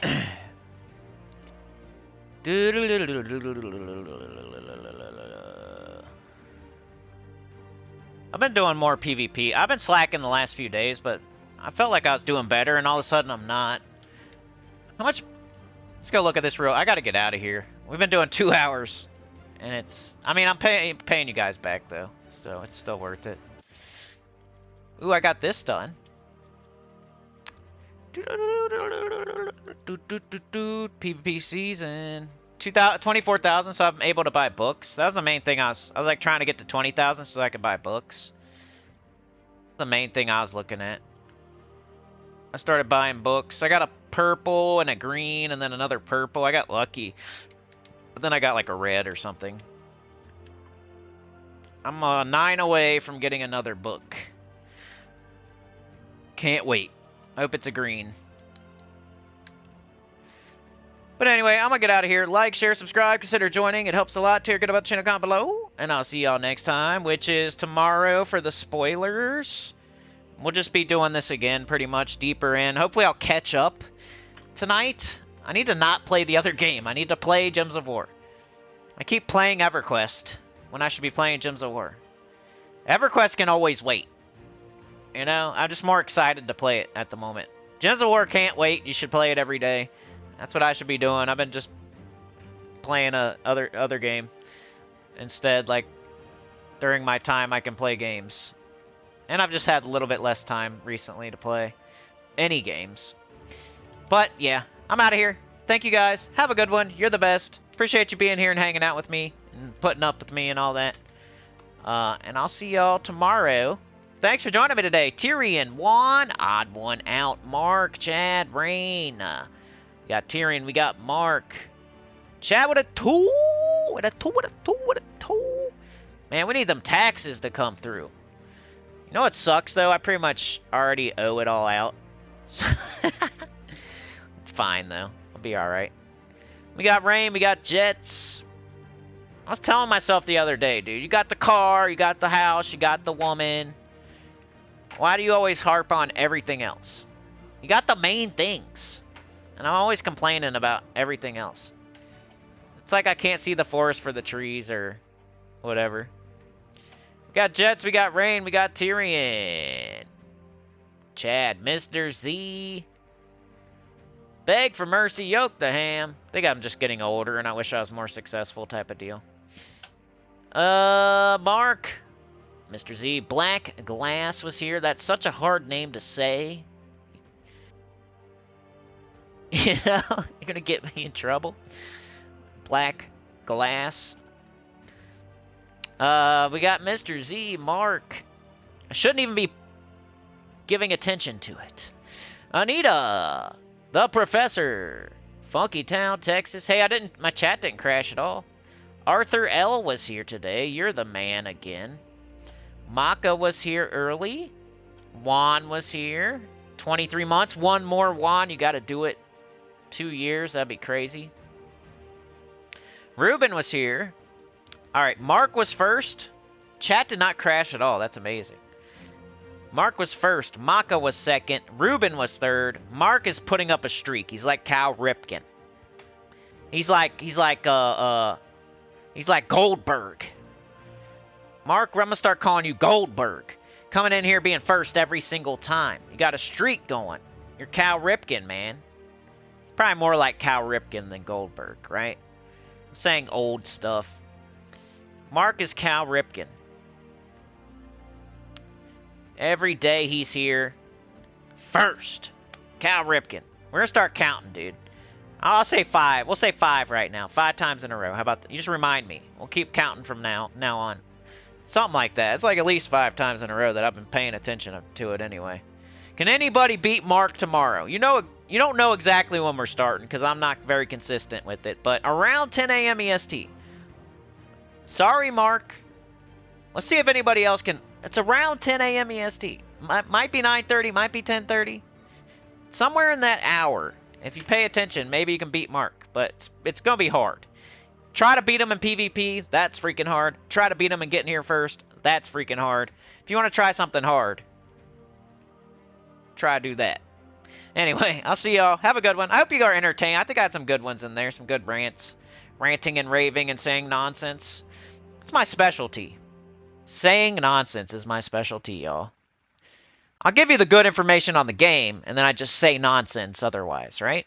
A: I've been doing more PvP. I've been slacking the last few days, but I felt like I was doing better, and all of a sudden I'm not. How much... Let's go look at this real... I gotta get out of here. We've been doing 2 hours. And it's... I mean, I'm paying you guys back, though. So, it's still worth it. Ooh, I got this done. PvP season. 24,000, so I'm able to buy books. That was the main thing I was like, trying to get to 20,000 so I could buy books. The main thing I was looking at. I started buying books. I got a purple and a green and then another purple. I got lucky. But then I got like a red or something. I'm 9 away from getting another book. Can't wait. I hope it's a green. But anyway, I'm going to get out of here. Like, share, subscribe, consider joining. It helps a lot. Hear good about the channel, comment below. And I'll see y'all next time, which is tomorrow for the spoilers. We'll just be doing this again pretty much deeper in. Hopefully I'll catch up tonight. I need to not play the other game. I need to play Gems of War. I keep playing EverQuest when I should be playing Gems of War. EverQuest can always wait. You know, I'm just more excited to play it at the moment. Gems of War can't wait. You should play it every day. That's what I should be doing. I've been just playing other game instead. Like, during my time, I can play games. And I've just had a little bit less time recently to play any games. But, yeah, I'm out of here. Thank you, guys. Have a good one. You're the best. Appreciate you being here and hanging out with me and putting up with me and all that. And I'll see y'all tomorrow. Thanks for joining me today. Tyrion, 1. Odd one out. Mark, Chad, Rain. We got Tyrion. We got Mark. Chad with a 2. With a 2, with a 2, with a 2. Man, we need them taxes to come through. You know what sucks, though? I pretty much already owe it all out. It's fine, though. I'll be alright. We got Rain. We got Jets. I was telling myself the other day, dude. You got the car. You got the house. You got the woman. Why do you always harp on everything else? You got the main things. And I'm always complaining about everything else. It's like I can't see the forest for the trees or whatever. We got Jets, we got Rain, we got Tyrion. Chad, Mr. Z. Beg for mercy, yoke the ham. I think I'm just getting older and I wish I was more successful type of deal. Mark. Mr. Z. Black Glass was here. That's such a hard name to say. You know, you're gonna get me in trouble. Black Glass. We got Mr. Z, Mark. I shouldn't even be giving attention to it. Anita, the Professor, Funky Town, Texas. Hey, my chat didn't crash at all. Arthur L was here today. You're the man again. Maka was here early. Juan was here. 23 months. One more Juan. You got to do it. 2 years. That'd be crazy. Ruben was here. All right. Mark was first. Chat did not crash at all. That's amazing. Mark was first. Maka was second. Ruben was third. Mark is putting up a streak. He's like Cal Ripken. He's like Goldberg. Mark, I'm gonna start calling you Goldberg. Coming in here being first every single time. You got a streak going. You're Cal Ripken, man. It's probably more like Cal Ripken than Goldberg, right? I'm saying old stuff. Mark is Cal Ripken. Every day he's here. First. Cal Ripken. We're gonna start counting, dude. I'll say 5. We'll say 5 right now. 5 times in a row. How about that? You just remind me. We'll keep counting from now on. Something like that. It's like at least 5 times in a row that I've been paying attention to it anyway. Can anybody beat Mark tomorrow? You don't know exactly when we're starting because I'm not very consistent with it. But around 10 a.m. EST. Sorry, Mark. Let's see if anybody else can. It's around 10 a.m. EST. Might be 9:30. Might be 10:30. Somewhere in that hour. If you pay attention, maybe you can beat Mark, but it's going to be hard. Try to beat him in PvP, that's freaking hard. Try to beat him and getting here first, that's freaking hard. If you want to try something hard, try to do that. Anyway, I'll see y'all. Have a good one. I hope you are entertained. I think I had some good ones in there, some good rants. Ranting and raving and saying nonsense. It's my specialty. Saying nonsense is my specialty, y'all. I'll give you the good information on the game, and then I just say nonsense otherwise, right?